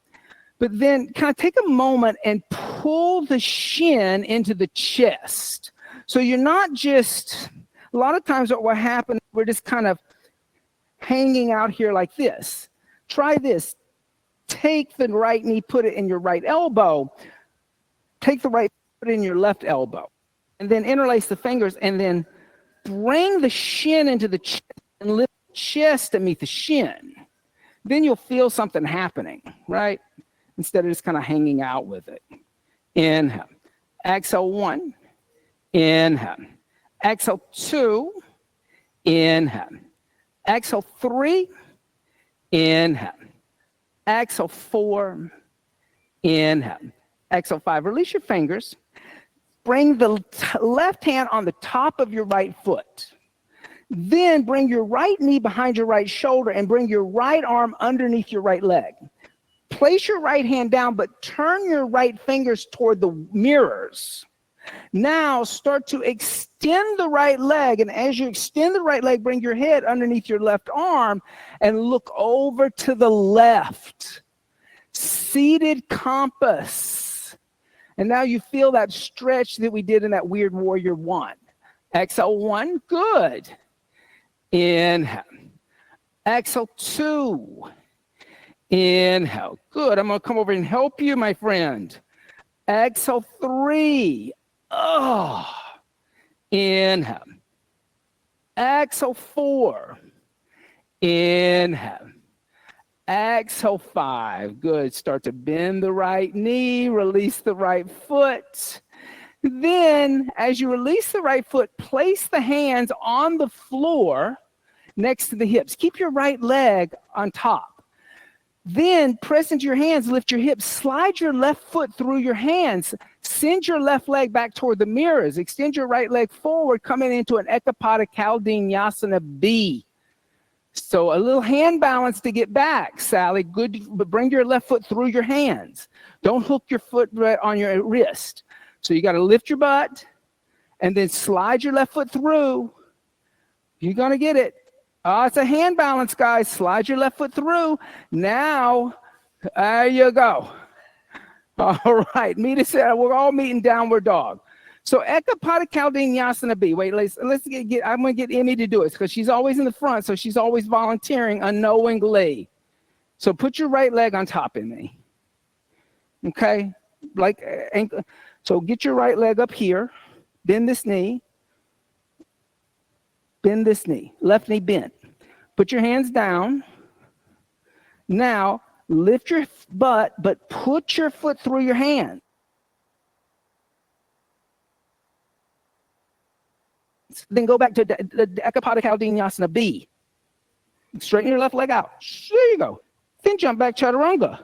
But then kind of take a moment and pull the shin into the chest. So you're not just, a lot of times what will happen, we're just kind of hanging out here like this. Try this. Take the right knee, put it in your right elbow. Take the right, put it in your left elbow. And then interlace the fingers and then bring the shin into the chest and lift the chest to meet the shin. Then you'll feel something happening, right? Instead of just kind of hanging out with it. Inhale. Exhale, 1. Inhale. Exhale, 2. Inhale. Exhale, 3. Inhale. Exhale, 4. Inhale. Exhale, 5. Release your fingers. Bring the left hand on the top of your right foot. Then bring your right knee behind your right shoulder and bring your right arm underneath your right leg. Place your right hand down, but turn your right fingers toward the mirrors. Now start to extend the right leg. And as you extend the right leg, bring your head underneath your left arm and look over to the left. Seated compass. And now you feel that stretch that we did in that weird warrior 1. Exhale, 1. Good. Inhale. Exhale, 2. Inhale. Good. I'm going to come over and help you, my friend. Exhale, 3. Oh. Inhale. Exhale, 4. Inhale. Exhale, 5. Good. Start to bend the right knee. Release the right foot. Then, as you release the right foot, place the hands on the floor next to the hips. Keep your right leg on top. Then press into your hands, lift your hips, slide your left foot through your hands, send your left leg back toward the mirrors, extend your right leg forward, coming into an Ekapada Vinyasa B. So a little hand balance to get back, Sally. Good, but bring your left foot through your hands. Don't hook your foot right on your wrist. So you got to lift your butt and then slide your left foot through. You're going to get it. Oh, it's a hand balance, guys. Slide your left foot through. Now, there you go. All right, we're all meeting downward dog. So Ekapada Vinyasa B. Wait, let's get. I'm going to get Emmy to do it because she's always in the front, so she's always volunteering unknowingly. So put your right leg on top, Emmy. Okay, so get your right leg up here. Bend this knee. Bend this knee, left knee bent. Put your hands down. Now, lift your butt, but put your foot through your hand. Then go back to the Ekapada Vinyasa B. Straighten your left leg out. There you go. Then jump back chaturanga.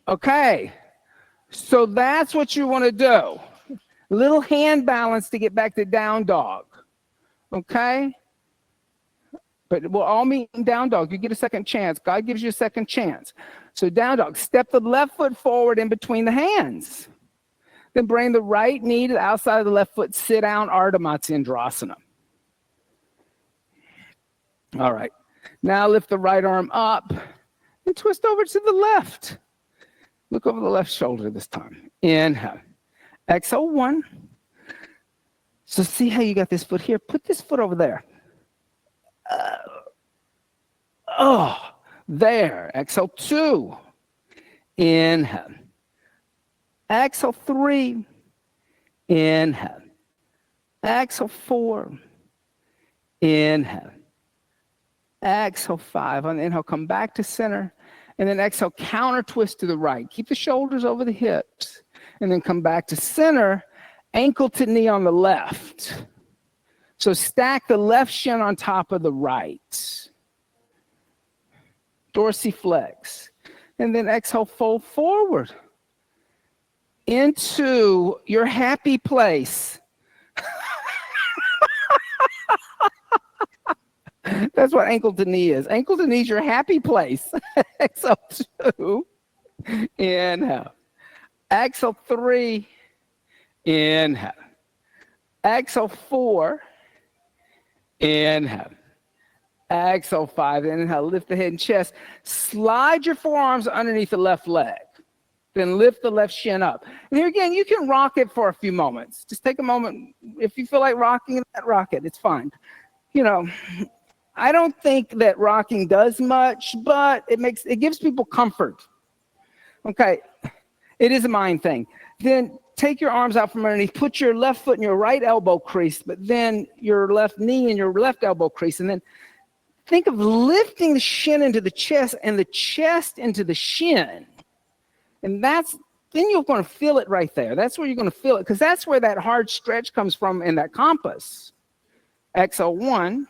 Okay. So that's what you want to do. Little hand balance to get back to down dog. Okay? But we'll all meet in down dog. You get a second chance. God gives you a second chance. So down dog, step the left foot forward in between the hands. Then bring the right knee to the outside of the left foot. Sit down, Ardha Matsyendrasana. All right. Now lift the right arm up and twist over to the left. Look over the left shoulder this time. Inhale. Exhale, 1. So see how you got this foot here? Put this foot over there. There. Exhale, 2. Inhale. Exhale, 3. Inhale. Exhale, 4. Inhale. Exhale, 5. On the inhale, come back to center. And then exhale, counter twist to the right. Keep the shoulders over the hips. And then come back to center. Ankle to knee on the left. So stack the left shin on top of the right. Dorsiflex. And then exhale, fold forward into your happy place. That's what ankle to knee is. Ankle to knee is your happy place. Exhale, 2. Inhale. Exhale, 3. Inhale. Exhale, 4. Inhale. Exhale, 5. Inhale. Lift the head and chest. Slide your forearms underneath the left leg. Then lift the left shin up. And here again, you can rock it for a few moments. Just take a moment. If you feel like rocking it, rock it. It's fine. You know, I don't think that rocking does much, but it gives people comfort. Okay, it is a mind thing. Then take your arms out from underneath. Put your left foot in your right elbow crease, but then your left knee in your left elbow crease. And then think of lifting the shin into the chest and the chest into the shin. And then you're going to feel it right there. That's where you're going to feel it, because that's where that hard stretch comes from in that compass. Exhale 1,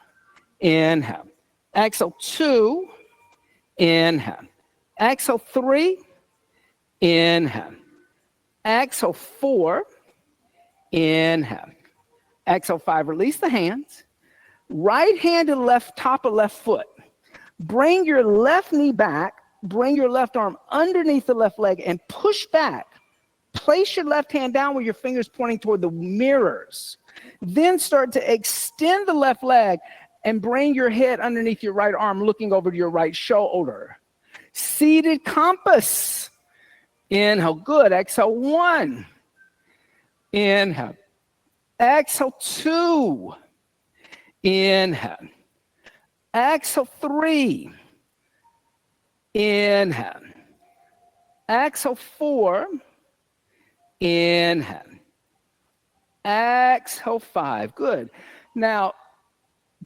inhale. Exhale 2, inhale. Exhale 3, inhale. Exhale 4, inhale. Exhale 5, release the hands. Right hand to the left, top of left foot. Bring your left knee back. Bring your left arm underneath the left leg and push back. Place your left hand down with your fingers pointing toward the mirrors. Then start to extend the left leg and bring your head underneath your right arm, looking over to your right shoulder. Seated compass. Inhale, good. Exhale 1. Inhale. Exhale 2. Inhale. Exhale 3. Inhale. Exhale 4. Inhale. Exhale 5. Good. Now,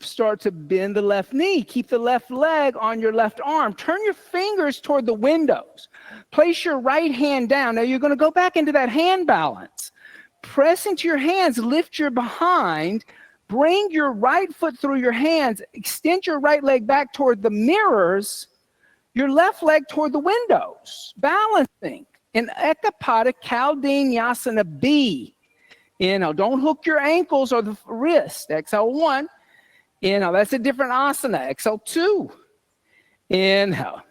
start to bend the left knee. Keep the left leg on your left arm. Turn your fingers toward the windows. Place your right hand down. Now, you're going to go back into that hand balance. Press into your hands. Lift your behind. Bring your right foot through your hands. Extend your right leg back toward the mirrors. Your left leg toward the windows. Balancing. In Ekapada Vinyasa B. Inhale. Don't hook your ankles or the wrist. Exhale 1. Inhale. That's a different asana. Exhale 2. Inhale.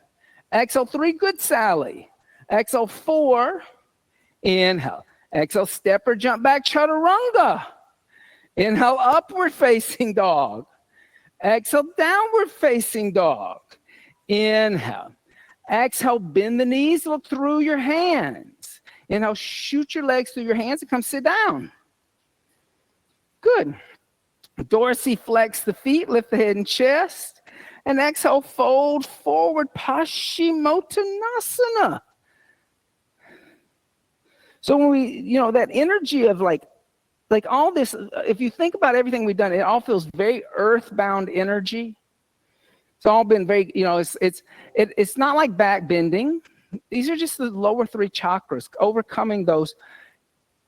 Exhale 3. Good, Sally. Exhale 4. Inhale. Exhale, step or jump back, chaturanga. Inhale, upward facing dog. Exhale, downward facing dog. Inhale. Exhale, bend the knees, look through your hands. Inhale, shoot your legs through your hands and come sit down. Good. Dorsiflex the feet, lift the head and chest. And exhale, fold forward, Paschimottanasana. So when we, that energy of like all this, if you think about everything we've done, it all feels very earthbound energy. It's all been very, it's not like back bending. These are just the lower 3 chakras, overcoming those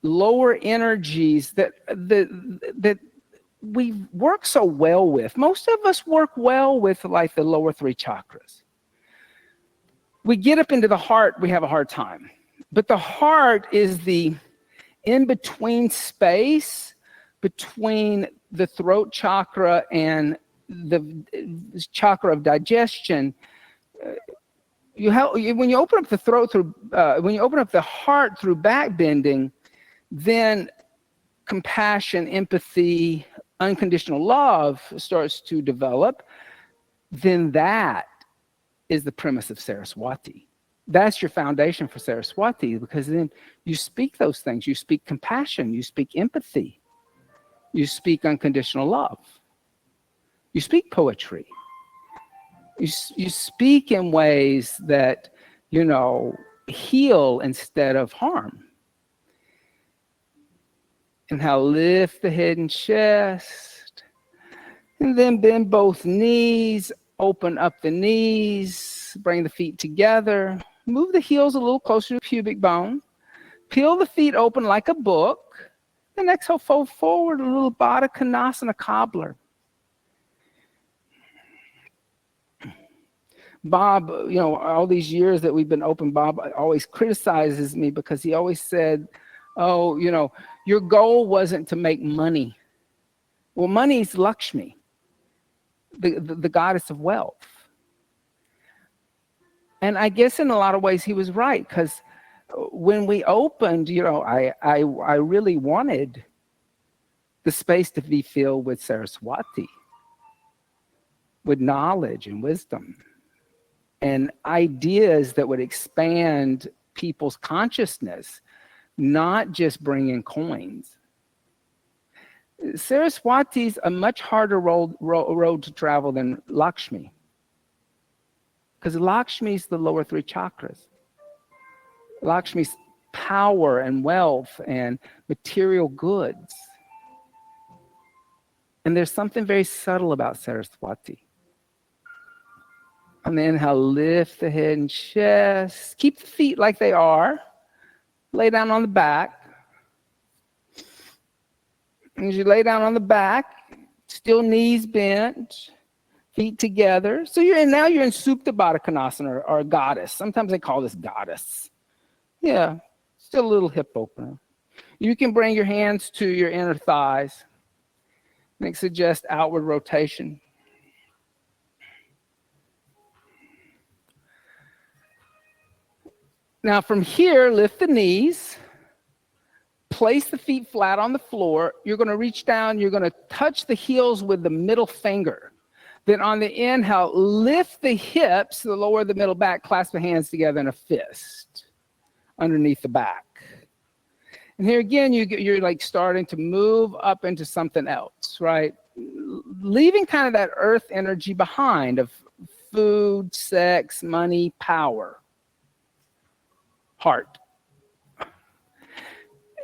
lower energies that we work so well with. Most of us work well with like the lower 3 chakras. We get up into the heart, we have a hard time. But the heart is the in-between space between the throat chakra and the chakra of digestion. When you open up the throat through, when you open up the heart through back bending, then compassion, empathy, unconditional love starts to develop. Then that is the premise of Saraswati. That's your foundation for Saraswati, because then you speak those things. You speak compassion. You speak empathy. You speak unconditional love. You speak poetry. You speak in ways that, heal instead of harm. Inhale, lift the head and chest. And then bend both knees. Open up the knees. Bring the feet together. Move the heels a little closer to the pubic bone. Peel the feet open like a book. Then exhale, fold forward, a little Baddha Konasana cobbler. Bob, all these years that we've been open, Bob always criticizes me because he always said, your goal wasn't to make money. Well, money is Lakshmi, the goddess of wealth. And I guess in a lot of ways he was right, because when we opened, I really wanted the space to be filled with Saraswati, with knowledge and wisdom, and ideas that would expand people's consciousness, not just bring in coins. Saraswati's a much harder road to travel than Lakshmi, because Lakshmi's the lower three chakras. Lakshmi's power and wealth and material goods. And there's something very subtle about Saraswati. On the inhale, lift the head and chest. Keep the feet like they are. Lay down on the back. And as you lay down on the back, still knees bent, feet together. So now you're in Supta Baddha Konasana, or a goddess. Sometimes they call this goddess. Yeah, still a little hip opener. You can bring your hands to your inner thighs. And suggest outward rotation. Now from here, lift the knees. Place the feet flat on the floor. You're going to reach down. You're going to touch the heels with the middle finger. Then on the inhale, lift the hips, the lower the middle back, clasp the hands together in a fist underneath the back. And here again, you're like starting to move up into something else, right? Leaving kind of that earth energy behind of food, sex, money, power, heart.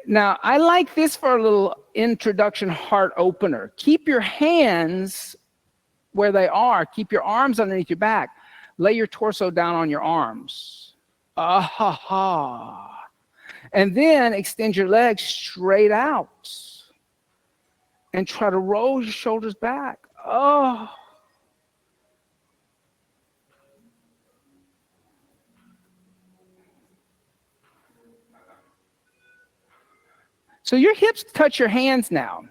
Now, I like this for a little introduction heart opener. Keep your hands where they are. Keep your arms underneath your back. Lay your torso down on your arms. Ah-ha-ha. And then extend your legs straight out. And try to roll your shoulders back. Oh. So your hips touch your hands now.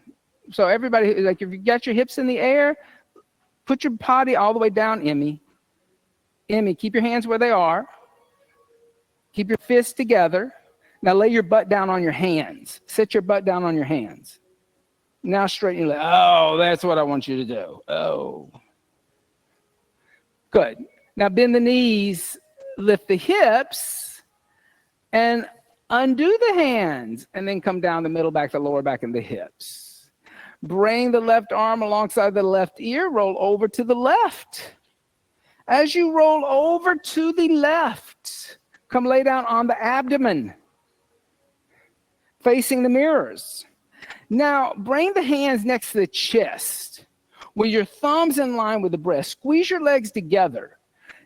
So everybody, like if you got your hips in the air, put your body all the way down, Emmy. Emmy, keep your hands where they are. Keep your fists together. Now lay your butt down on your hands. Sit your butt down on your hands. Now straighten your leg. Oh, that's what I want you to do. Oh. Good. Now bend the knees, lift the hips, and undo the hands. And then come down the middle back, the lower back, and the hips. Bring the left arm alongside the left ear. Roll over to the left. As you roll over to the left, come lay down on the abdomen, facing the mirrors. Now, bring the hands next to the chest with your thumbs in line with the breast. Squeeze your legs together.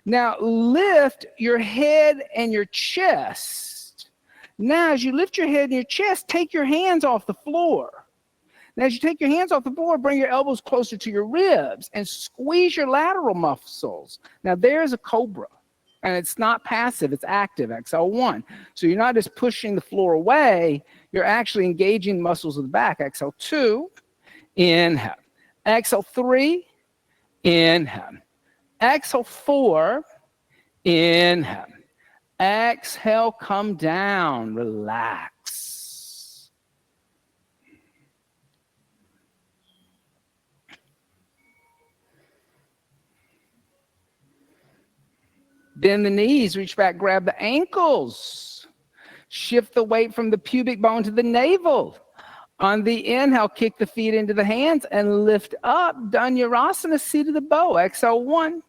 Now, lift your head and your chest. Now, as you lift your head and your chest, take your hands off the floor. Now, as you take your hands off the floor, bring your elbows closer to your ribs and squeeze your lateral muscles. Now, there's a cobra. And it's not passive, it's active, exhale 1. So you're not just pushing the floor away, you're actually engaging the muscles of the back. Exhale 2, inhale. Exhale 3, inhale. Exhale 4, inhale. Exhale, come down, relax. Bend the knees, reach back, grab the ankles. Shift the weight from the pubic bone to the navel. On the inhale, kick the feet into the hands and lift up. Dhanurasana, seat of the bow. Exhale 1.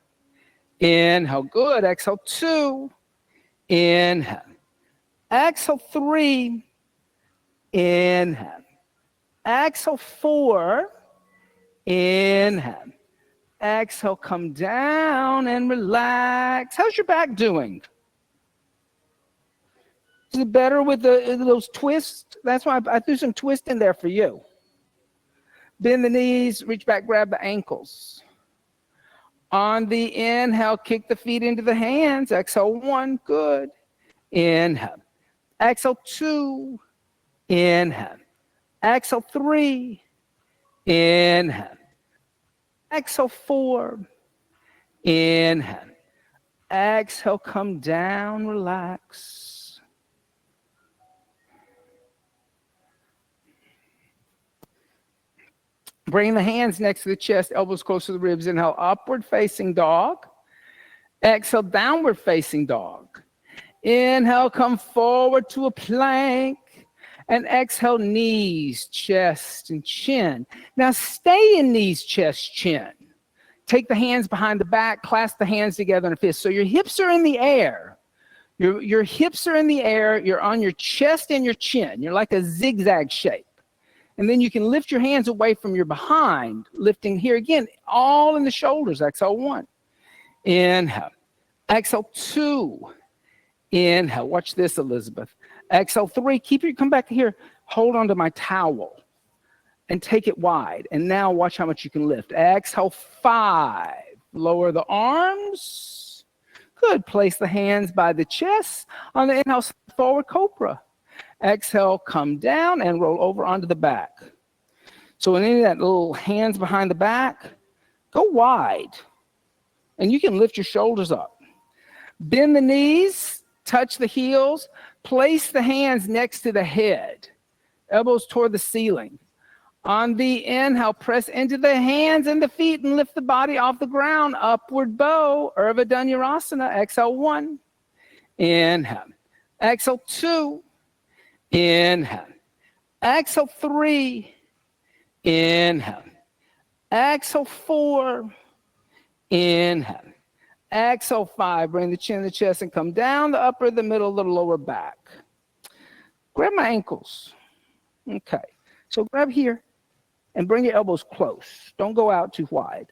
Inhale, good. Exhale 2. Inhale. Exhale 3. Inhale. Exhale 4. Inhale. Exhale, come down and relax. How's your back doing? Is it better with those twists? That's why I threw some twist in there for you. Bend the knees, reach back, grab the ankles. On the inhale, kick the feet into the hands. Exhale 1, good. Inhale. Exhale 2. Inhale. Exhale 3. Inhale. Exhale 4. Inhale. Exhale, come down, relax. Bring the hands next to the chest, elbows close to the ribs. Inhale, upward facing dog. Exhale, downward facing dog. Inhale, come forward to a plank. And exhale, knees, chest, and chin. Now stay in knees, chest, chin. Take the hands behind the back, clasp the hands together in a fist. So your hips are in the air. Your hips are in the air. You're on your chest and your chin. You're like a zigzag shape. And then you can lift your hands away from your behind, lifting here again, all in the shoulders. Exhale, 1. Inhale. Exhale, 2. Inhale. Watch this, Elizabeth. Exhale, 3. Come back here. Hold on to my towel and take it wide. And now watch how much you can lift. Exhale, 5. Lower the arms. Good. Place the hands by the chest. On the inhale, forward cobra. Exhale, come down and roll over onto the back. So in any of that little hands behind the back, go wide. And you can lift your shoulders up. Bend the knees, touch the heels, place the hands next to the head, elbows toward the ceiling. On the inhale, press into the hands and the feet and lift the body off the ground. Upward bow, Urdhva Dhanurasana. Exhale, 1. Inhale. Exhale, 2. Inhale. Exhale, 3. Inhale. Exhale, 4. Inhale. Exhale, 5. Bring the chin to the chest and come down the upper, the middle, the lower back. Grab my ankles. Okay. So grab here and bring your elbows close. Don't go out too wide.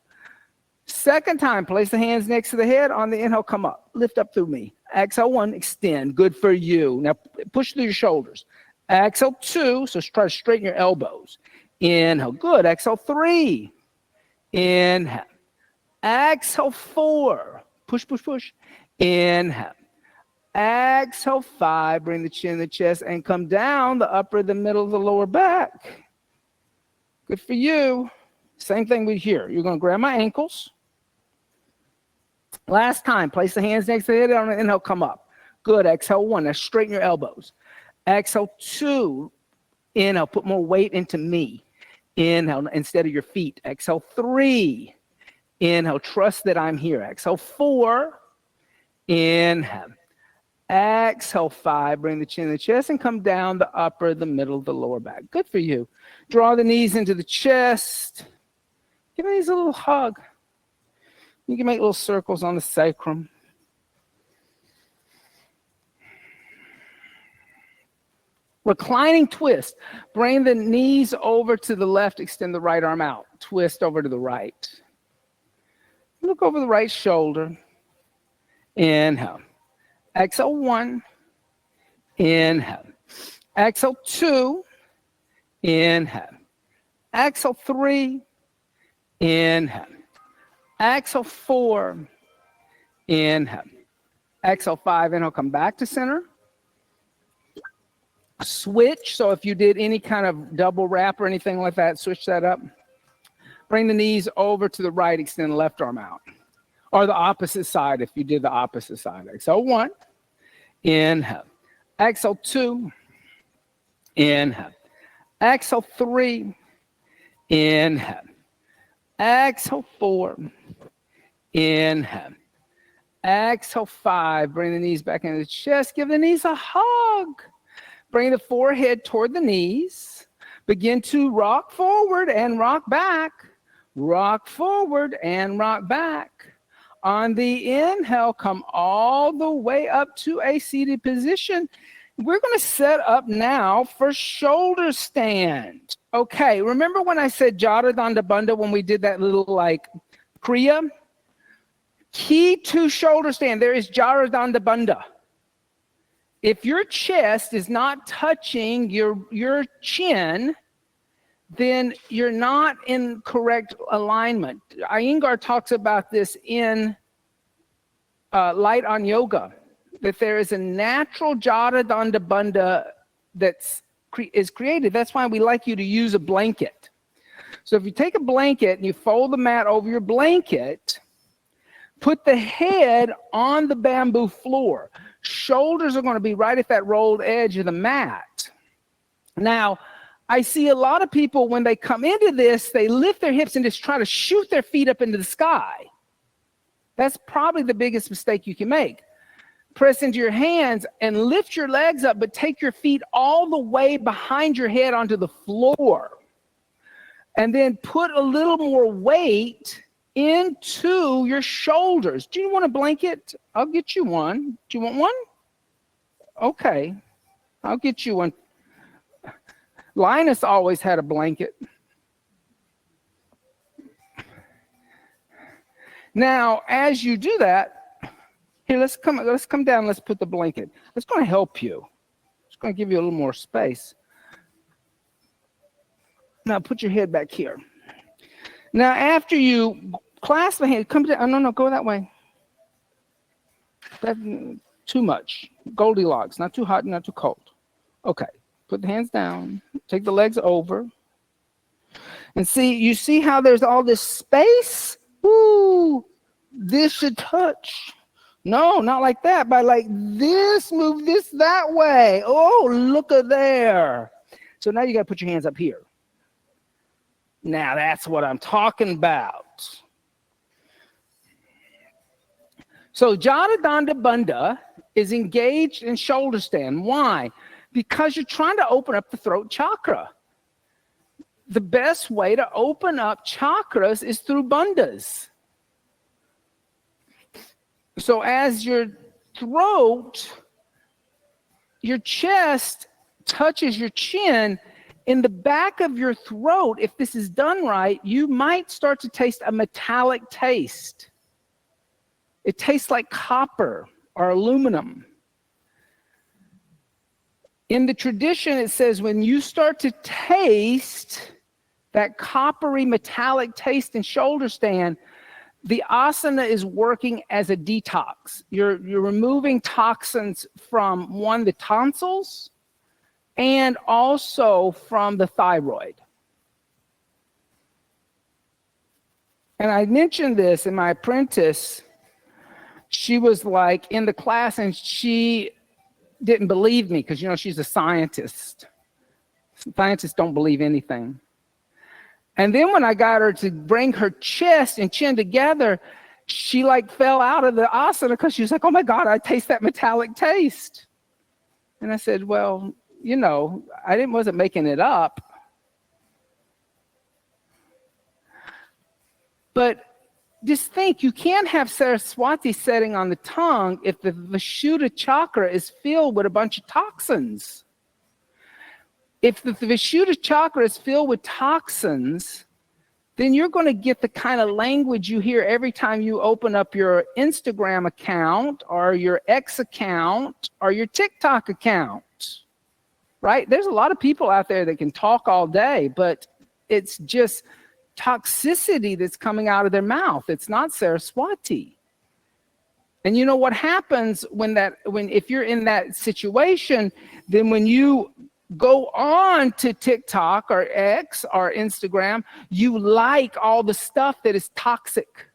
Second time, place the hands next to the head. On the inhale, come up. Lift up through me. Exhale, 1. Extend. Good for you. Now push through your shoulders. Exhale, 2. So try to straighten your elbows. Inhale. Good. Exhale, 3. Inhale. Exhale, 4. Push, push, push. Inhale. Exhale, 5. Bring the chin to the chest and come down the upper, the middle, the lower back. Good for you. Same thing with here. You're going to grab my ankles. Last time, place the hands next to the head. On the inhale, come up. Good. Exhale, 1. Now straighten your elbows. Exhale, 2. Inhale, put more weight into me. Inhale instead of your feet. Exhale, 3. Inhale, trust that I'm here. Exhale, 4. Inhale. Exhale, 5. Bring the chin to the chest and come down the upper, the middle, the lower back. Good for you. Draw the knees into the chest. Give the knees a little hug. You can make little circles on the sacrum. Reclining twist. Bring the knees over to the left. Extend the right arm out. Twist over to the right. Look over the right shoulder. Inhale. Exhale, 1. Inhale. Exhale, 2. Inhale. Exhale, 3. Inhale. Exhale, 4. Inhale. Exhale, 5. Inhale, come back to center. Switch. So if you did any kind of double wrap or anything like that, switch that up. Bring the knees over to the right, extend the left arm out. Or the opposite side if you did the opposite side. Exhale, 1. Inhale. Exhale, 2. Inhale. Exhale, 3. Inhale. Exhale, 4. Inhale. Exhale, 5. Bring the knees back into the chest. Give the knees a hug. Bring the forehead toward the knees. Begin to rock forward and rock back. Rock forward and rock back. On the inhale, come all the way up to a seated position. We're going to set up now for shoulder stand. Okay, remember when I said Jada Dandha Bandha when we did that little like Kriya? Key to shoulder stand, there is Jada Dandha Bandha. If your chest is not touching your chin, then you're not in correct alignment. Iyengar talks about this in Light on Yoga, that there is a natural Jada Dandha Bandha that is created. That's why we like you to use a blanket. So if you take a blanket and you fold the mat over your blanket, put the head on the bamboo floor. Shoulders are going to be right at that rolled edge of the mat. Now, I see a lot of people, when they come into this, they lift their hips and just try to shoot their feet up into the sky. That's probably the biggest mistake you can make. press into your hands and lift your legs up, but take your feet all the way behind your head onto the floor. And then put a little more weight into your shoulders. Do you want a blanket? I'll get you one. Do you want one? Okay, I'll get you one. Linus always had a blanket. Now, as you do that, here, let's come down. Let's put the blanket. It's going to help you. It's going to give you a little more space. Now, put your head back here. Now, after you clasp the hand, come down. Oh, no, go that way. That's too much. Goldilocks. Not too hot, not too cold. Okay. Put the hands down. Take the legs over. And you see how there's all this space? Ooh, this should touch. No, not like that. By like this, move this that way. Oh, look at there. So now you got to put your hands up here. Now that's what I'm talking about. So Jada Danda Bandha is engaged in shoulder stand. Why? Because you're trying to open up the throat chakra. The best way to open up chakras is through bandhas. So as your throat, your chest touches your chin, in the back of your throat, if this is done right, you might start to taste a metallic taste. It tastes like copper or aluminum. In the tradition, it says when you start to taste that coppery metallic taste in shoulder stand, the asana is working as a detox. You're removing toxins from the tonsils and also from the thyroid. And I mentioned this in my apprentice. She was like in the class and she didn't believe me because, she's a scientist. Scientists don't believe anything. And then when I got her to bring her chest and chin together, she like fell out of the asana because she was like, oh my God, I taste that metallic taste. And I said, well, I wasn't making it up. But just think, you can't have Saraswati setting on the tongue if the Vishuddha chakra is filled with a bunch of toxins. If the Vishuddha chakra is filled with toxins, then you're going to get the kind of language you hear every time you open up your Instagram account or your X account or your TikTok account. Right? There's a lot of people out there that can talk all day, but it's just toxicity that's coming out of their mouth. It's not Saraswati. And you know what happens if you're in that situation, then when you go on to TikTok or X or Instagram, you like all the stuff that is toxic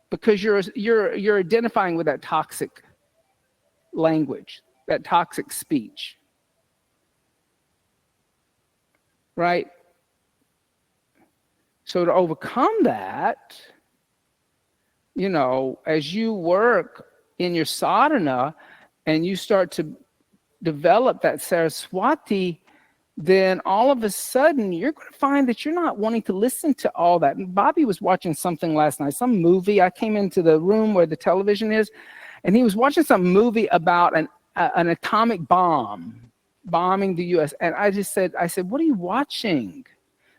because you're identifying with that toxic language, that toxic speech. Right? So to overcome that, as you work in your sadhana and you start to develop that Saraswati, then all of a sudden you're going to find that you're not wanting to listen to all that. And Bobby was watching something last night, some movie. I came into the room where the television is, and he was watching some movie about an atomic bomb bombing the U.S. And I said, what are you watching?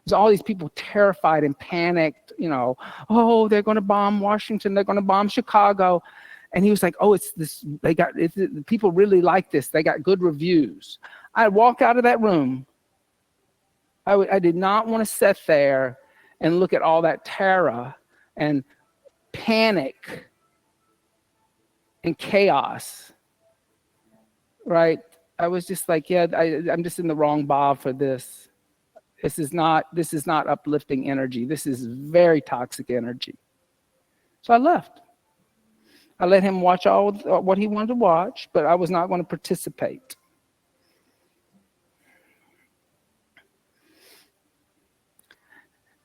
There's all these people terrified and panicked, oh, they're going to bomb Washington, they're going to bomb Chicago. And he was like, oh, it's this, people really like this. They got good reviews. I walked out of that room. I did not want to sit there and look at all that terror and panic and chaos, right? I was just like, I'm just in the wrong bhav for this. This is not uplifting energy. This is very toxic energy. So I left. I let him watch all what he wanted to watch, but I was not going to participate.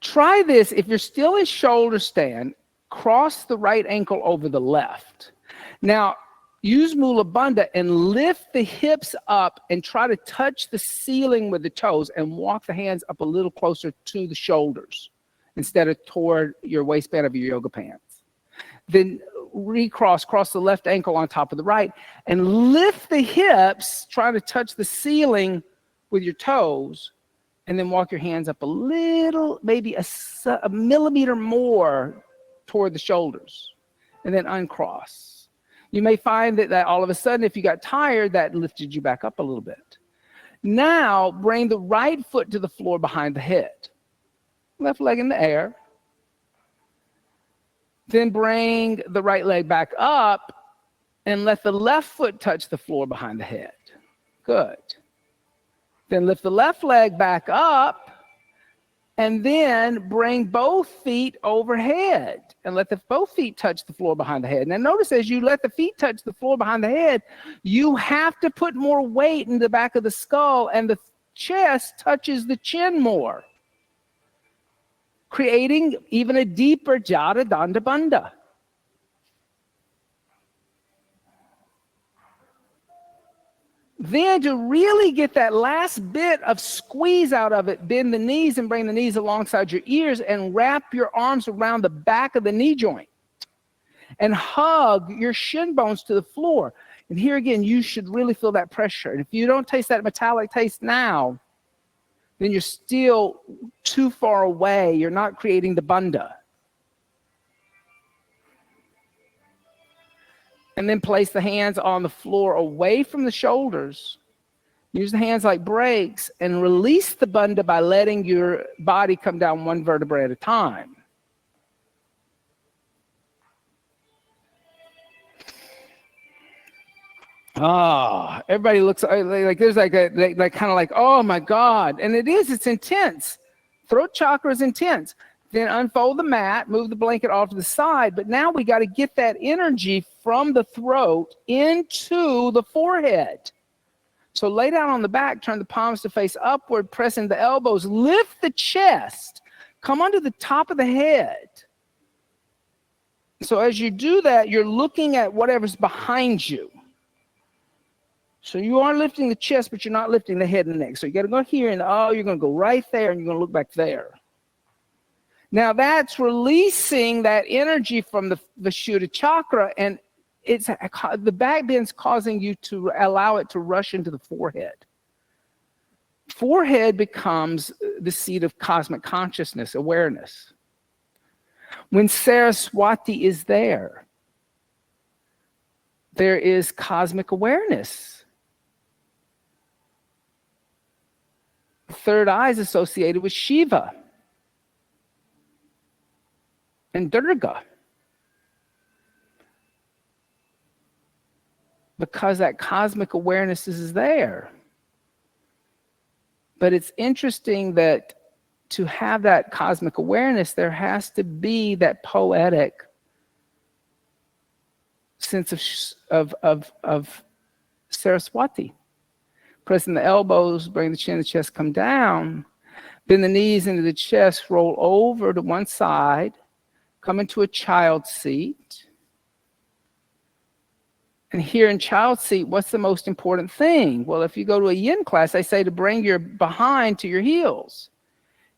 Try this. If you're still in shoulder stand, cross the right ankle over the left. Now, use Mula Bandha and lift the hips up and try to touch the ceiling with the toes and walk the hands up a little closer to the shoulders instead of toward your waistband of your yoga pants. Then cross the left ankle on top of the right and lift the hips, trying to touch the ceiling with your toes, and then walk your hands up a little, maybe a millimeter more toward the shoulders, and then uncross. You may find that all of a sudden, if you got tired, that lifted you back up a little bit. Now, bring the right foot to the floor behind the head. Left leg in the air. Then bring the right leg back up and let the left foot touch the floor behind the head. Good. Then lift the left leg back up and then bring both feet overhead and let both feet touch the floor behind the head. Now notice as you let the feet touch the floor behind the head, you have to put more weight in the back of the skull and the chest touches the chin more, creating even a deeper Jada Danda Bandha. Then to really get that last bit of squeeze out of it, bend the knees and bring the knees alongside your ears and wrap your arms around the back of the knee joint and hug your shin bones to the floor. And here again, you should really feel that pressure. And if you don't taste that metallic taste now, then you're still too far away. You're not creating the bandha. And then place the hands on the floor away from the shoulders. Use the hands like brakes and release the bandha by letting your body come down one vertebra at a time. Ah, everybody looks like there's like kind of like, oh my God. And it's intense. Throat chakra is intense. Then unfold the mat, move the blanket off to the side. But now we got to get that energy from the throat into the forehead. So lay down on the back, turn the palms to face upward, pressing the elbows, lift the chest, come onto the top of the head. So as you do that, you're looking at whatever's behind you. So you are lifting the chest, but you're not lifting the head and neck. So you got to go here and you're going to go right there and you're going to look back there. Now that's releasing that energy from the Vishuddha chakra, and the back bend's causing you to allow it to rush into the forehead. Forehead becomes the seat of cosmic consciousness, awareness. When Saraswati is there, there is cosmic awareness. The third eye is associated with Shiva and Durga, because that cosmic awareness is there. But it's interesting that to have that cosmic awareness, there has to be that poetic sense of Saraswati. Pressing the elbows, bring the chin and the chest come down, bend the knees into the chest, roll over to one side, come into a child seat. And here in child seat, what's the most important thing? Well, if you go to a yin class, they say to bring your behind to your heels.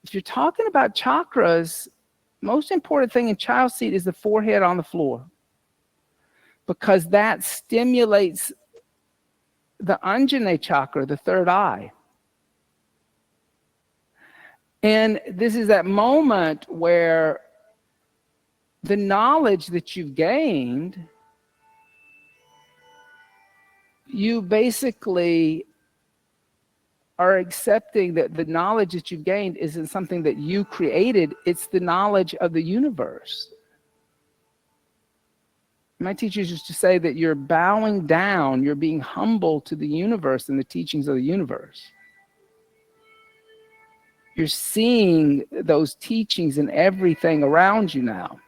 If you're talking about chakras, most important thing in child seat is the forehead on the floor, because that stimulates the Anjana chakra, the third eye. And this is that moment where the knowledge that you've gained, you basically are accepting that the knowledge that you've gained isn't something that you created, it's the knowledge of the universe. My teachers used to say that you're bowing down, you're being humble to the universe and the teachings of the universe. You're seeing those teachings in everything around you now.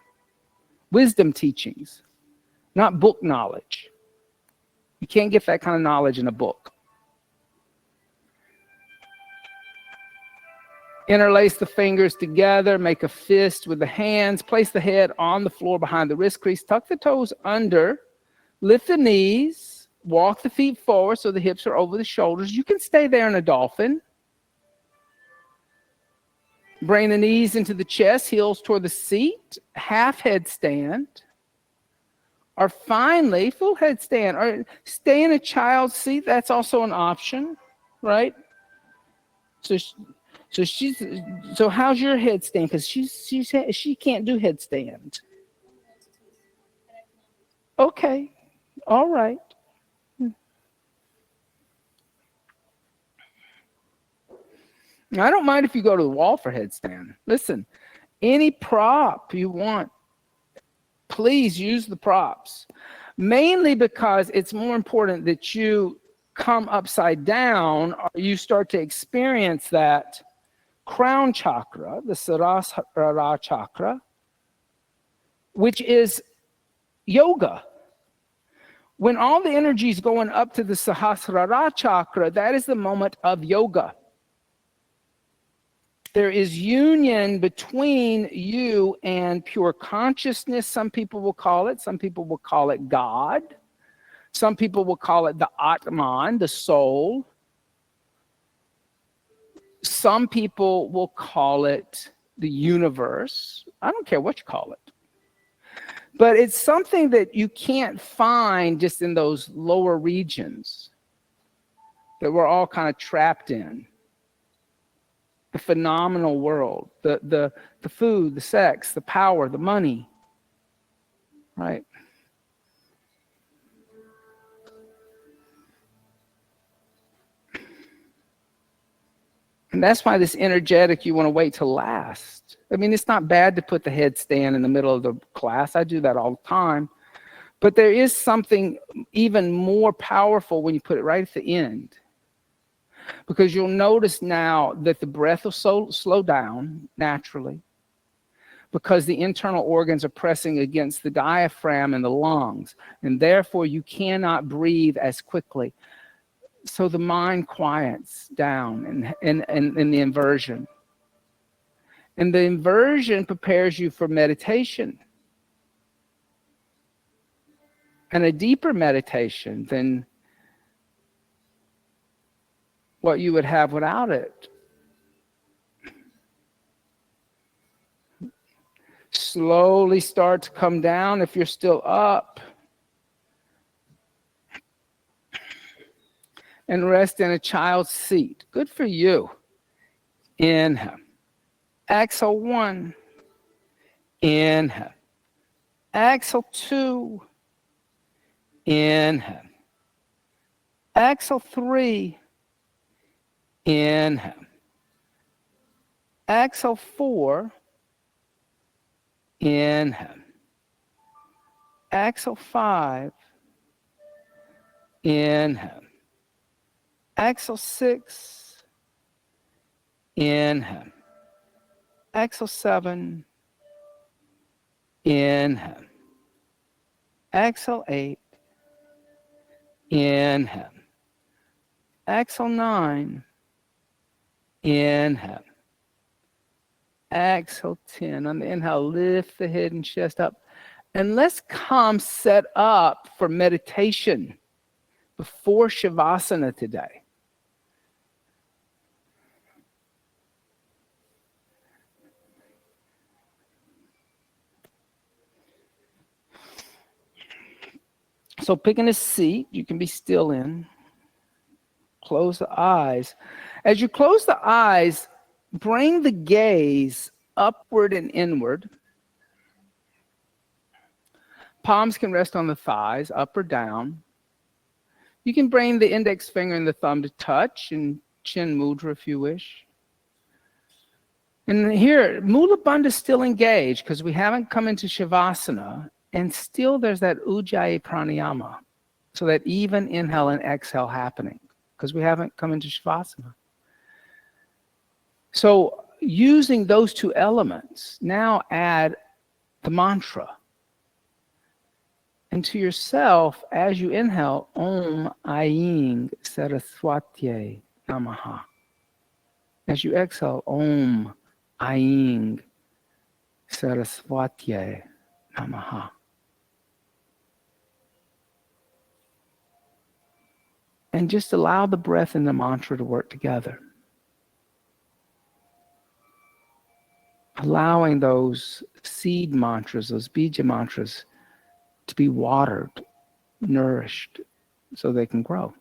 Wisdom teachings, not book knowledge. You can't get that kind of knowledge in a book. Interlace the fingers together, make a fist with the hands, place the head on the floor behind the wrist crease, tuck the toes under, Lift the knees, walk the feet forward so the hips are over the shoulders. You can stay there in a dolphin. Bring the knees into the chest, heels toward the seat, half headstand. Or finally, full headstand, or stay in a child's seat. That's also an option, right? So how's your headstand? Because she can't do headstand. Okay, all right. I don't mind if you go to the wall for headstand. Listen, any prop you want, please use the props. Mainly because it's more important that you come upside down or you start to experience that crown chakra, the Sahasrara chakra, which is yoga. When all the energy is going up to the Sahasrara chakra, that is the moment of yoga. There is union between you and pure consciousness, some people will call it. Some people will call it God. Some people will call it the Atman, the soul. Some people will call it the universe. I don't care what you call it. But it's something that you can't find just in those lower regions that we're all kind of trapped in. The phenomenal world, the food, the sex, the power, the money, right? And that's why this energetic, you want to wait to last. I mean, it's not bad to put the headstand in the middle of the class. I do that all the time. But there is something even more powerful when you put it right at the end. Because you'll notice now that the breath will slow down naturally because the internal organs are pressing against the diaphragm and the lungs, and therefore you cannot breathe as quickly. So the mind quiets down in the inversion. And the inversion prepares you for meditation. And a deeper meditation than what you would have without it. Slowly start to come down if you're still up. And rest in a child's seat. Good for you. Inhale. Exhale 1. Inhale. Exhale 2. Inhale. Exhale 3. Inhale. Exhale 4. Inhale. Exhale 5. Inhale. Exhale 6. Inhale. Exhale 7. Inhale. Exhale 8. Inhale. Exhale 9. Inhale. Exhale 10. On the inhale, lift the head and chest up. And let's come set up for meditation before Shavasana today. So picking a seat, you can be still in. Close the eyes. As you close the eyes, bring the gaze upward and inward. Palms can rest on the thighs, up or down. You can bring the index finger and the thumb to touch and chin mudra if you wish. And here, Mula Bandha is still engaged because we haven't come into Shavasana. And still there's that Ujjayi Pranayama. So that even inhale and exhale happening because we haven't come into Shavasana. So using those two elements, now add the mantra. And to yourself, as you inhale, Om Aing Saraswatye Namaha. As you exhale, Om Aing Saraswatye Namaha. And just allow the breath and the mantra to work together. Allowing those seed mantras, those bija mantras, to be watered, nourished, so they can grow.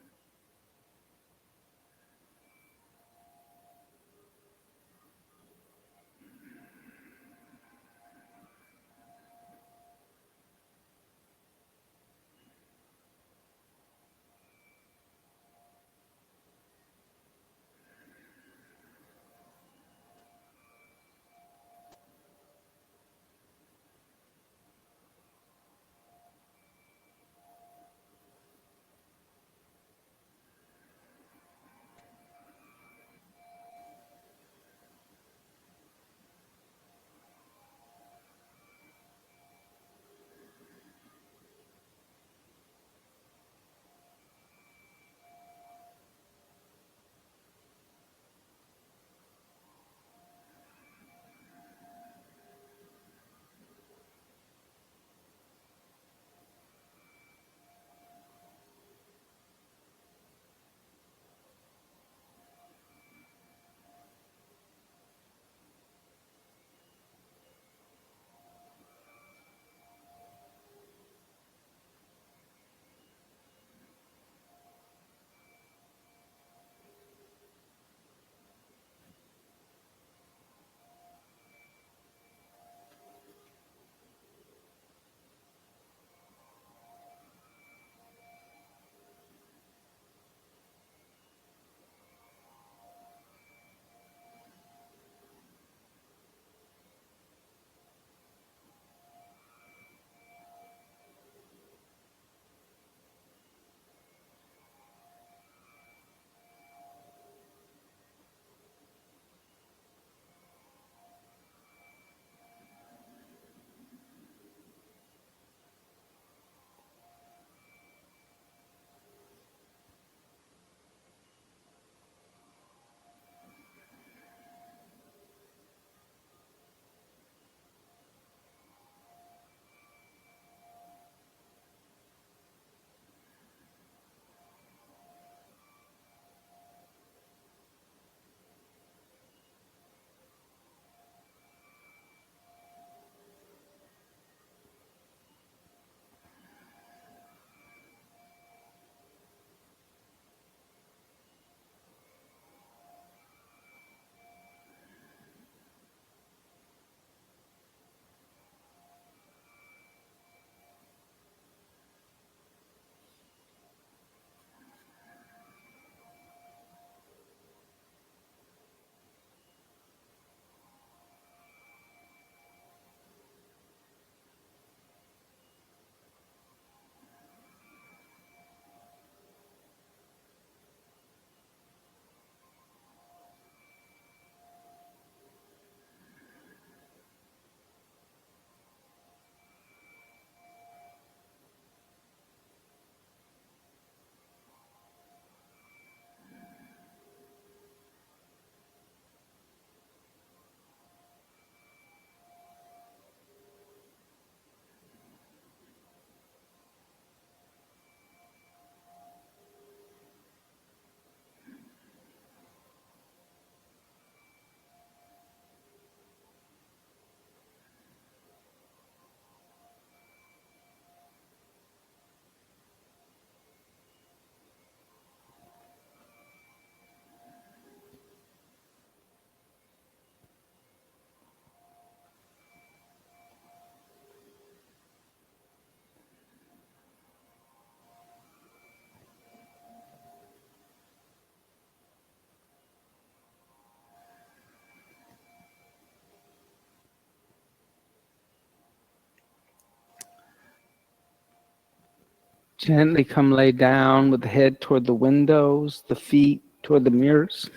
Gently come lay down with the head toward the windows, the feet toward the mirrors.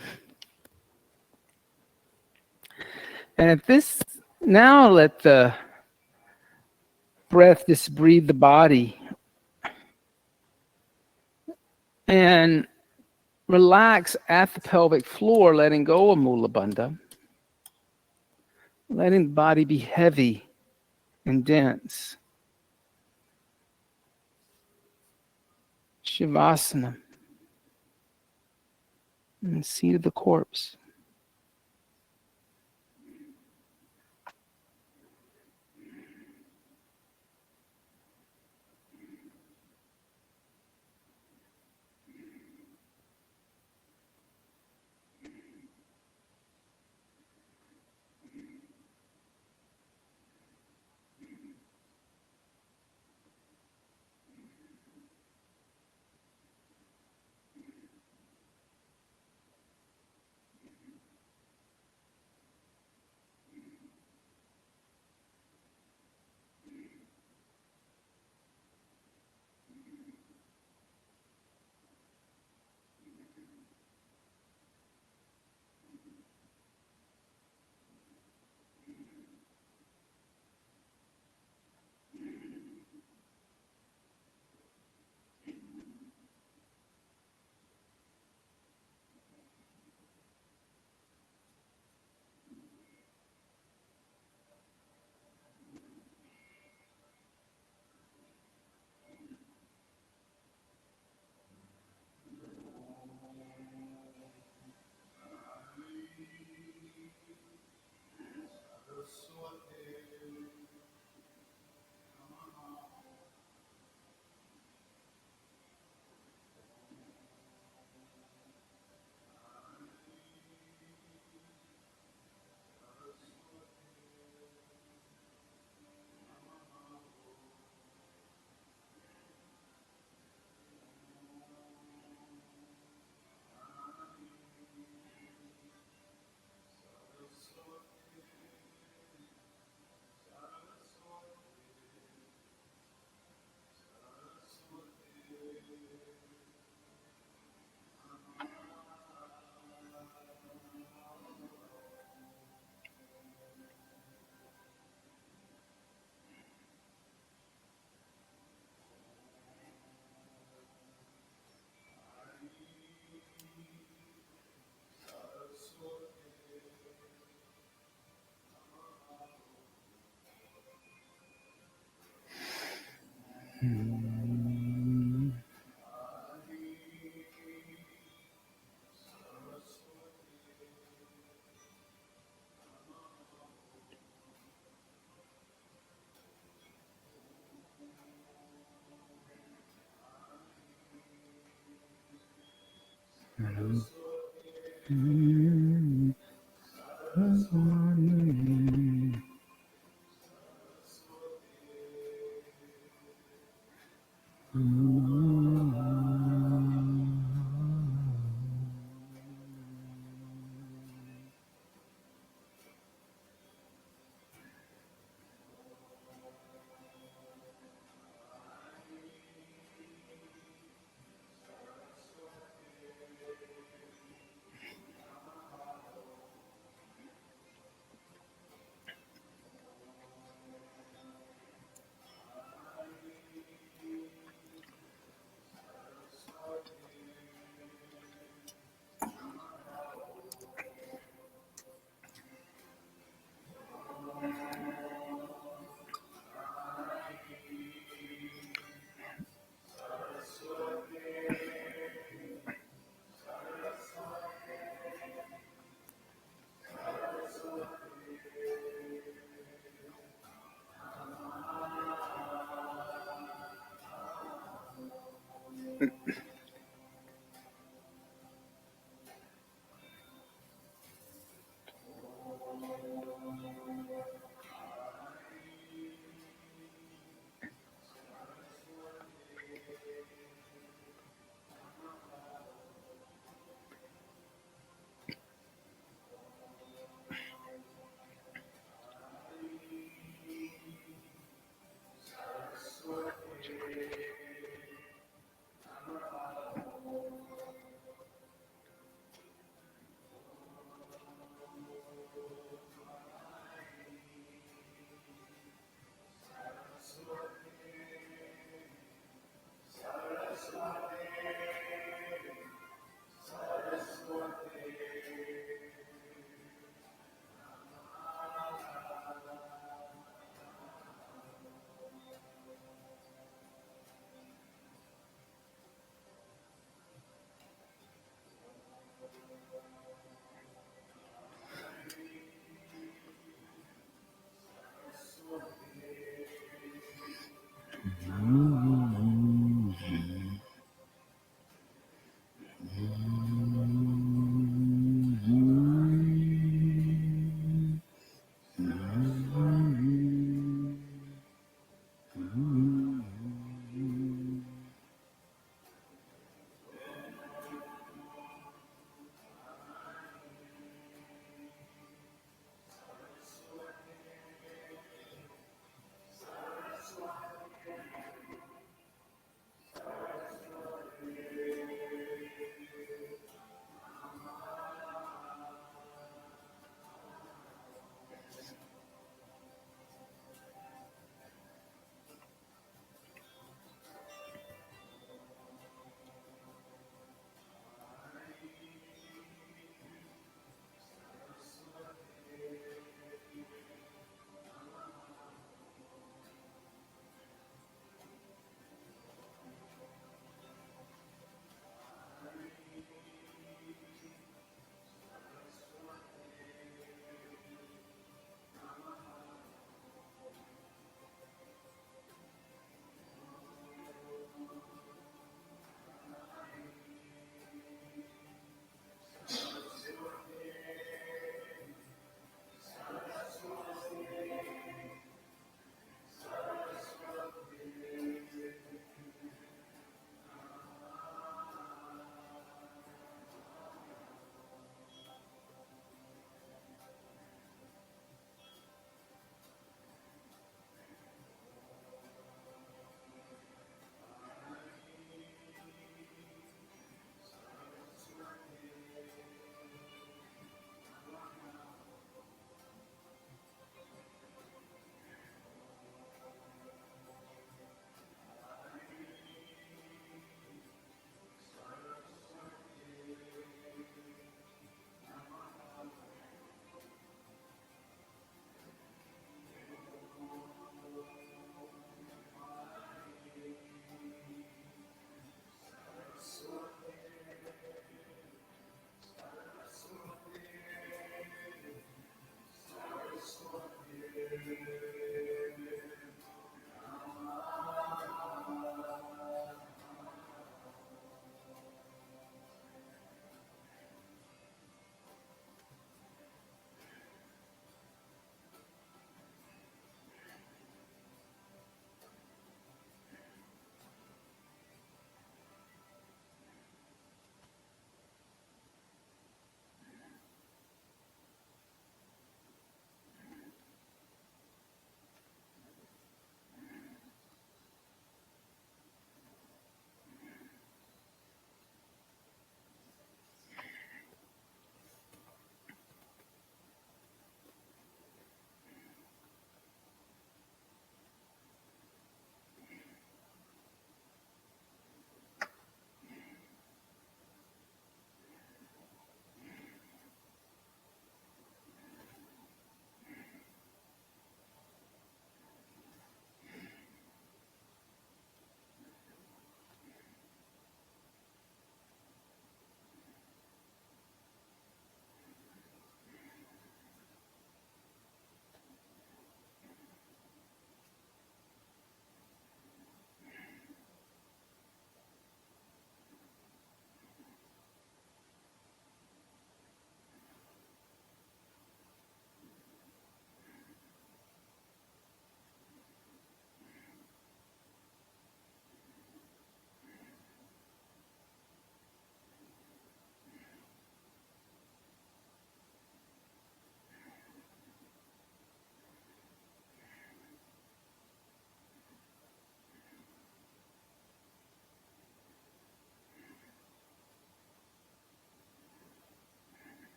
And at this, now let the breath just breathe the body and relax at the pelvic floor, letting go of Mula Bandha, letting the body be heavy and dense. Shavasana. Seat of the corpse.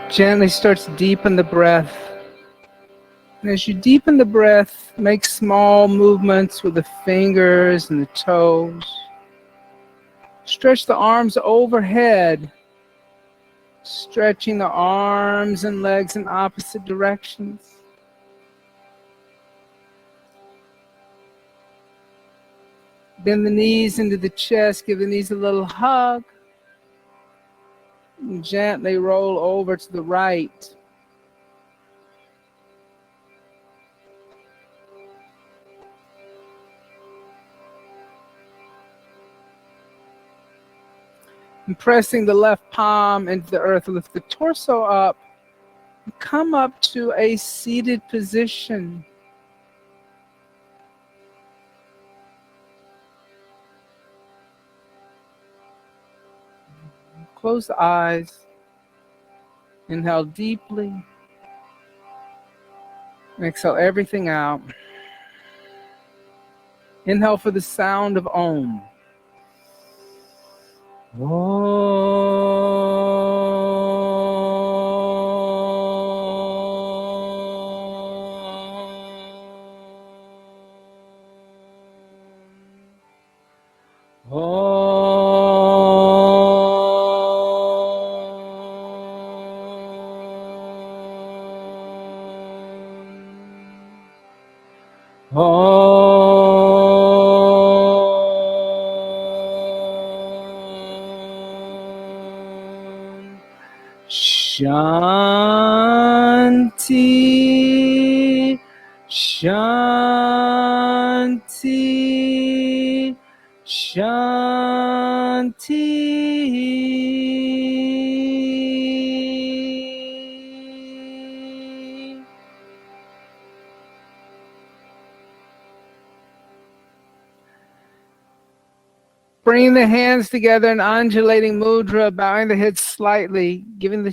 Gently start to deepen the breath. And as you deepen the breath, make small movements with the fingers and the toes. Stretch the arms overhead, stretching the arms and legs in opposite directions. Bend the knees into the chest, give the knees a little hug. And gently roll over to the right. And pressing the left palm into the earth, lift the torso up. And come up to a seated position. Close the eyes. Inhale deeply. And exhale everything out. Inhale for the sound of Om. Shanti, Shanti, Shanti. Bringing the hands together in undulating mudra, bowing the head slightly, giving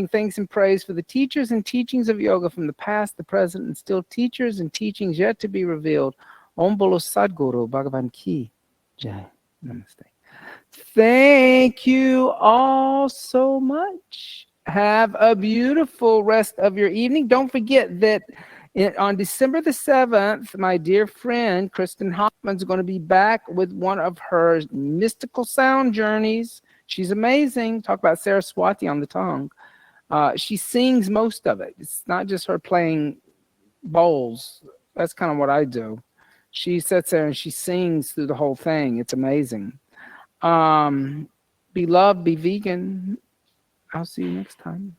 thanks and praise for the teachers and teachings of yoga from the past, the present, and still teachers and teachings yet to be revealed. Om Bolo Sadguru Bhagavan Ki Jai. Namaste. Thank you all so much. Have a beautiful rest of your evening. Don't forget that on December the 7th, my dear friend Kristen Hoffman is going to be back with one of her mystical sound journeys. She's amazing. Talk about Saraswati on the tongue. She sings most of it. It's not just her playing bowls. That's kind of what I do. She sits there and she sings through the whole thing. It's amazing. Be loved, be vegan. I'll see you next time.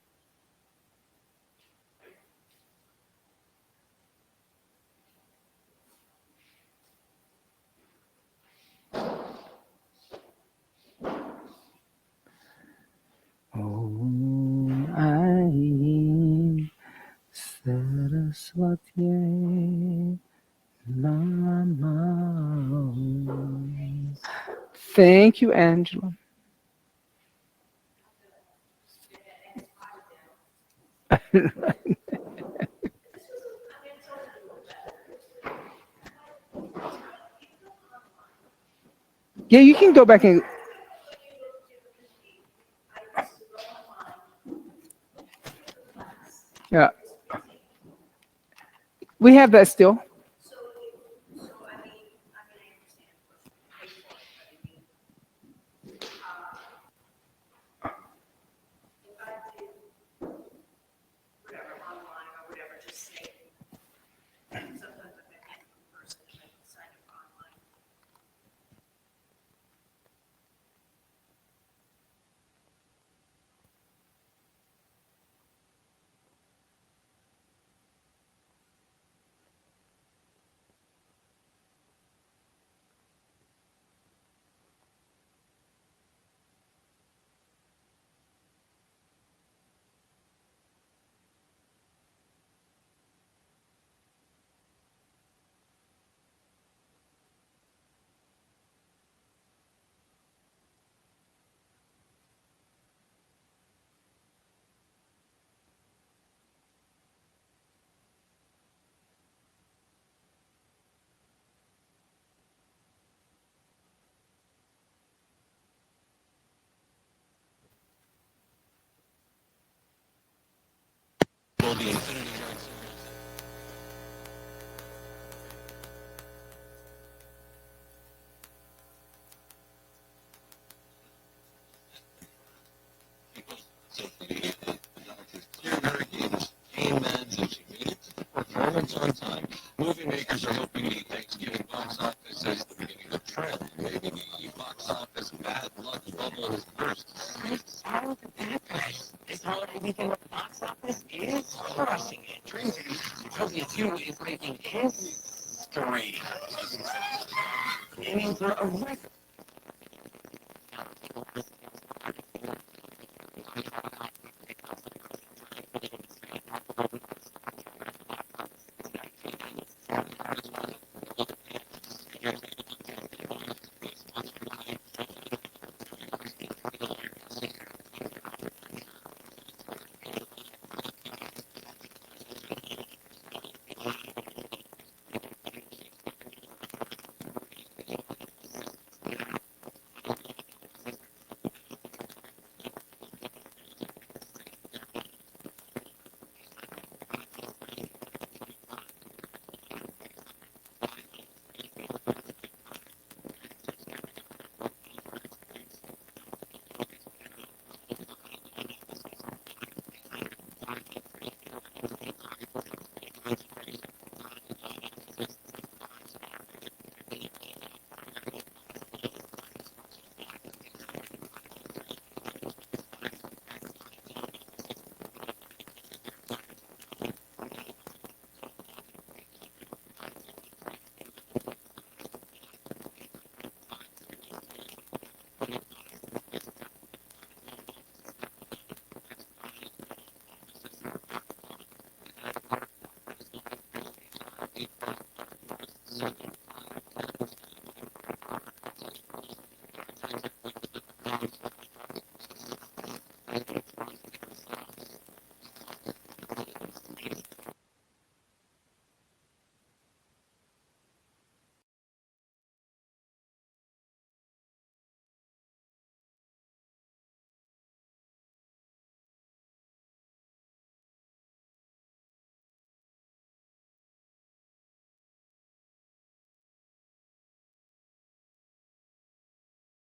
Om Aim Saraswati Namah. Thank you, Angela. Yeah, you can go back and. Yeah. We have that still.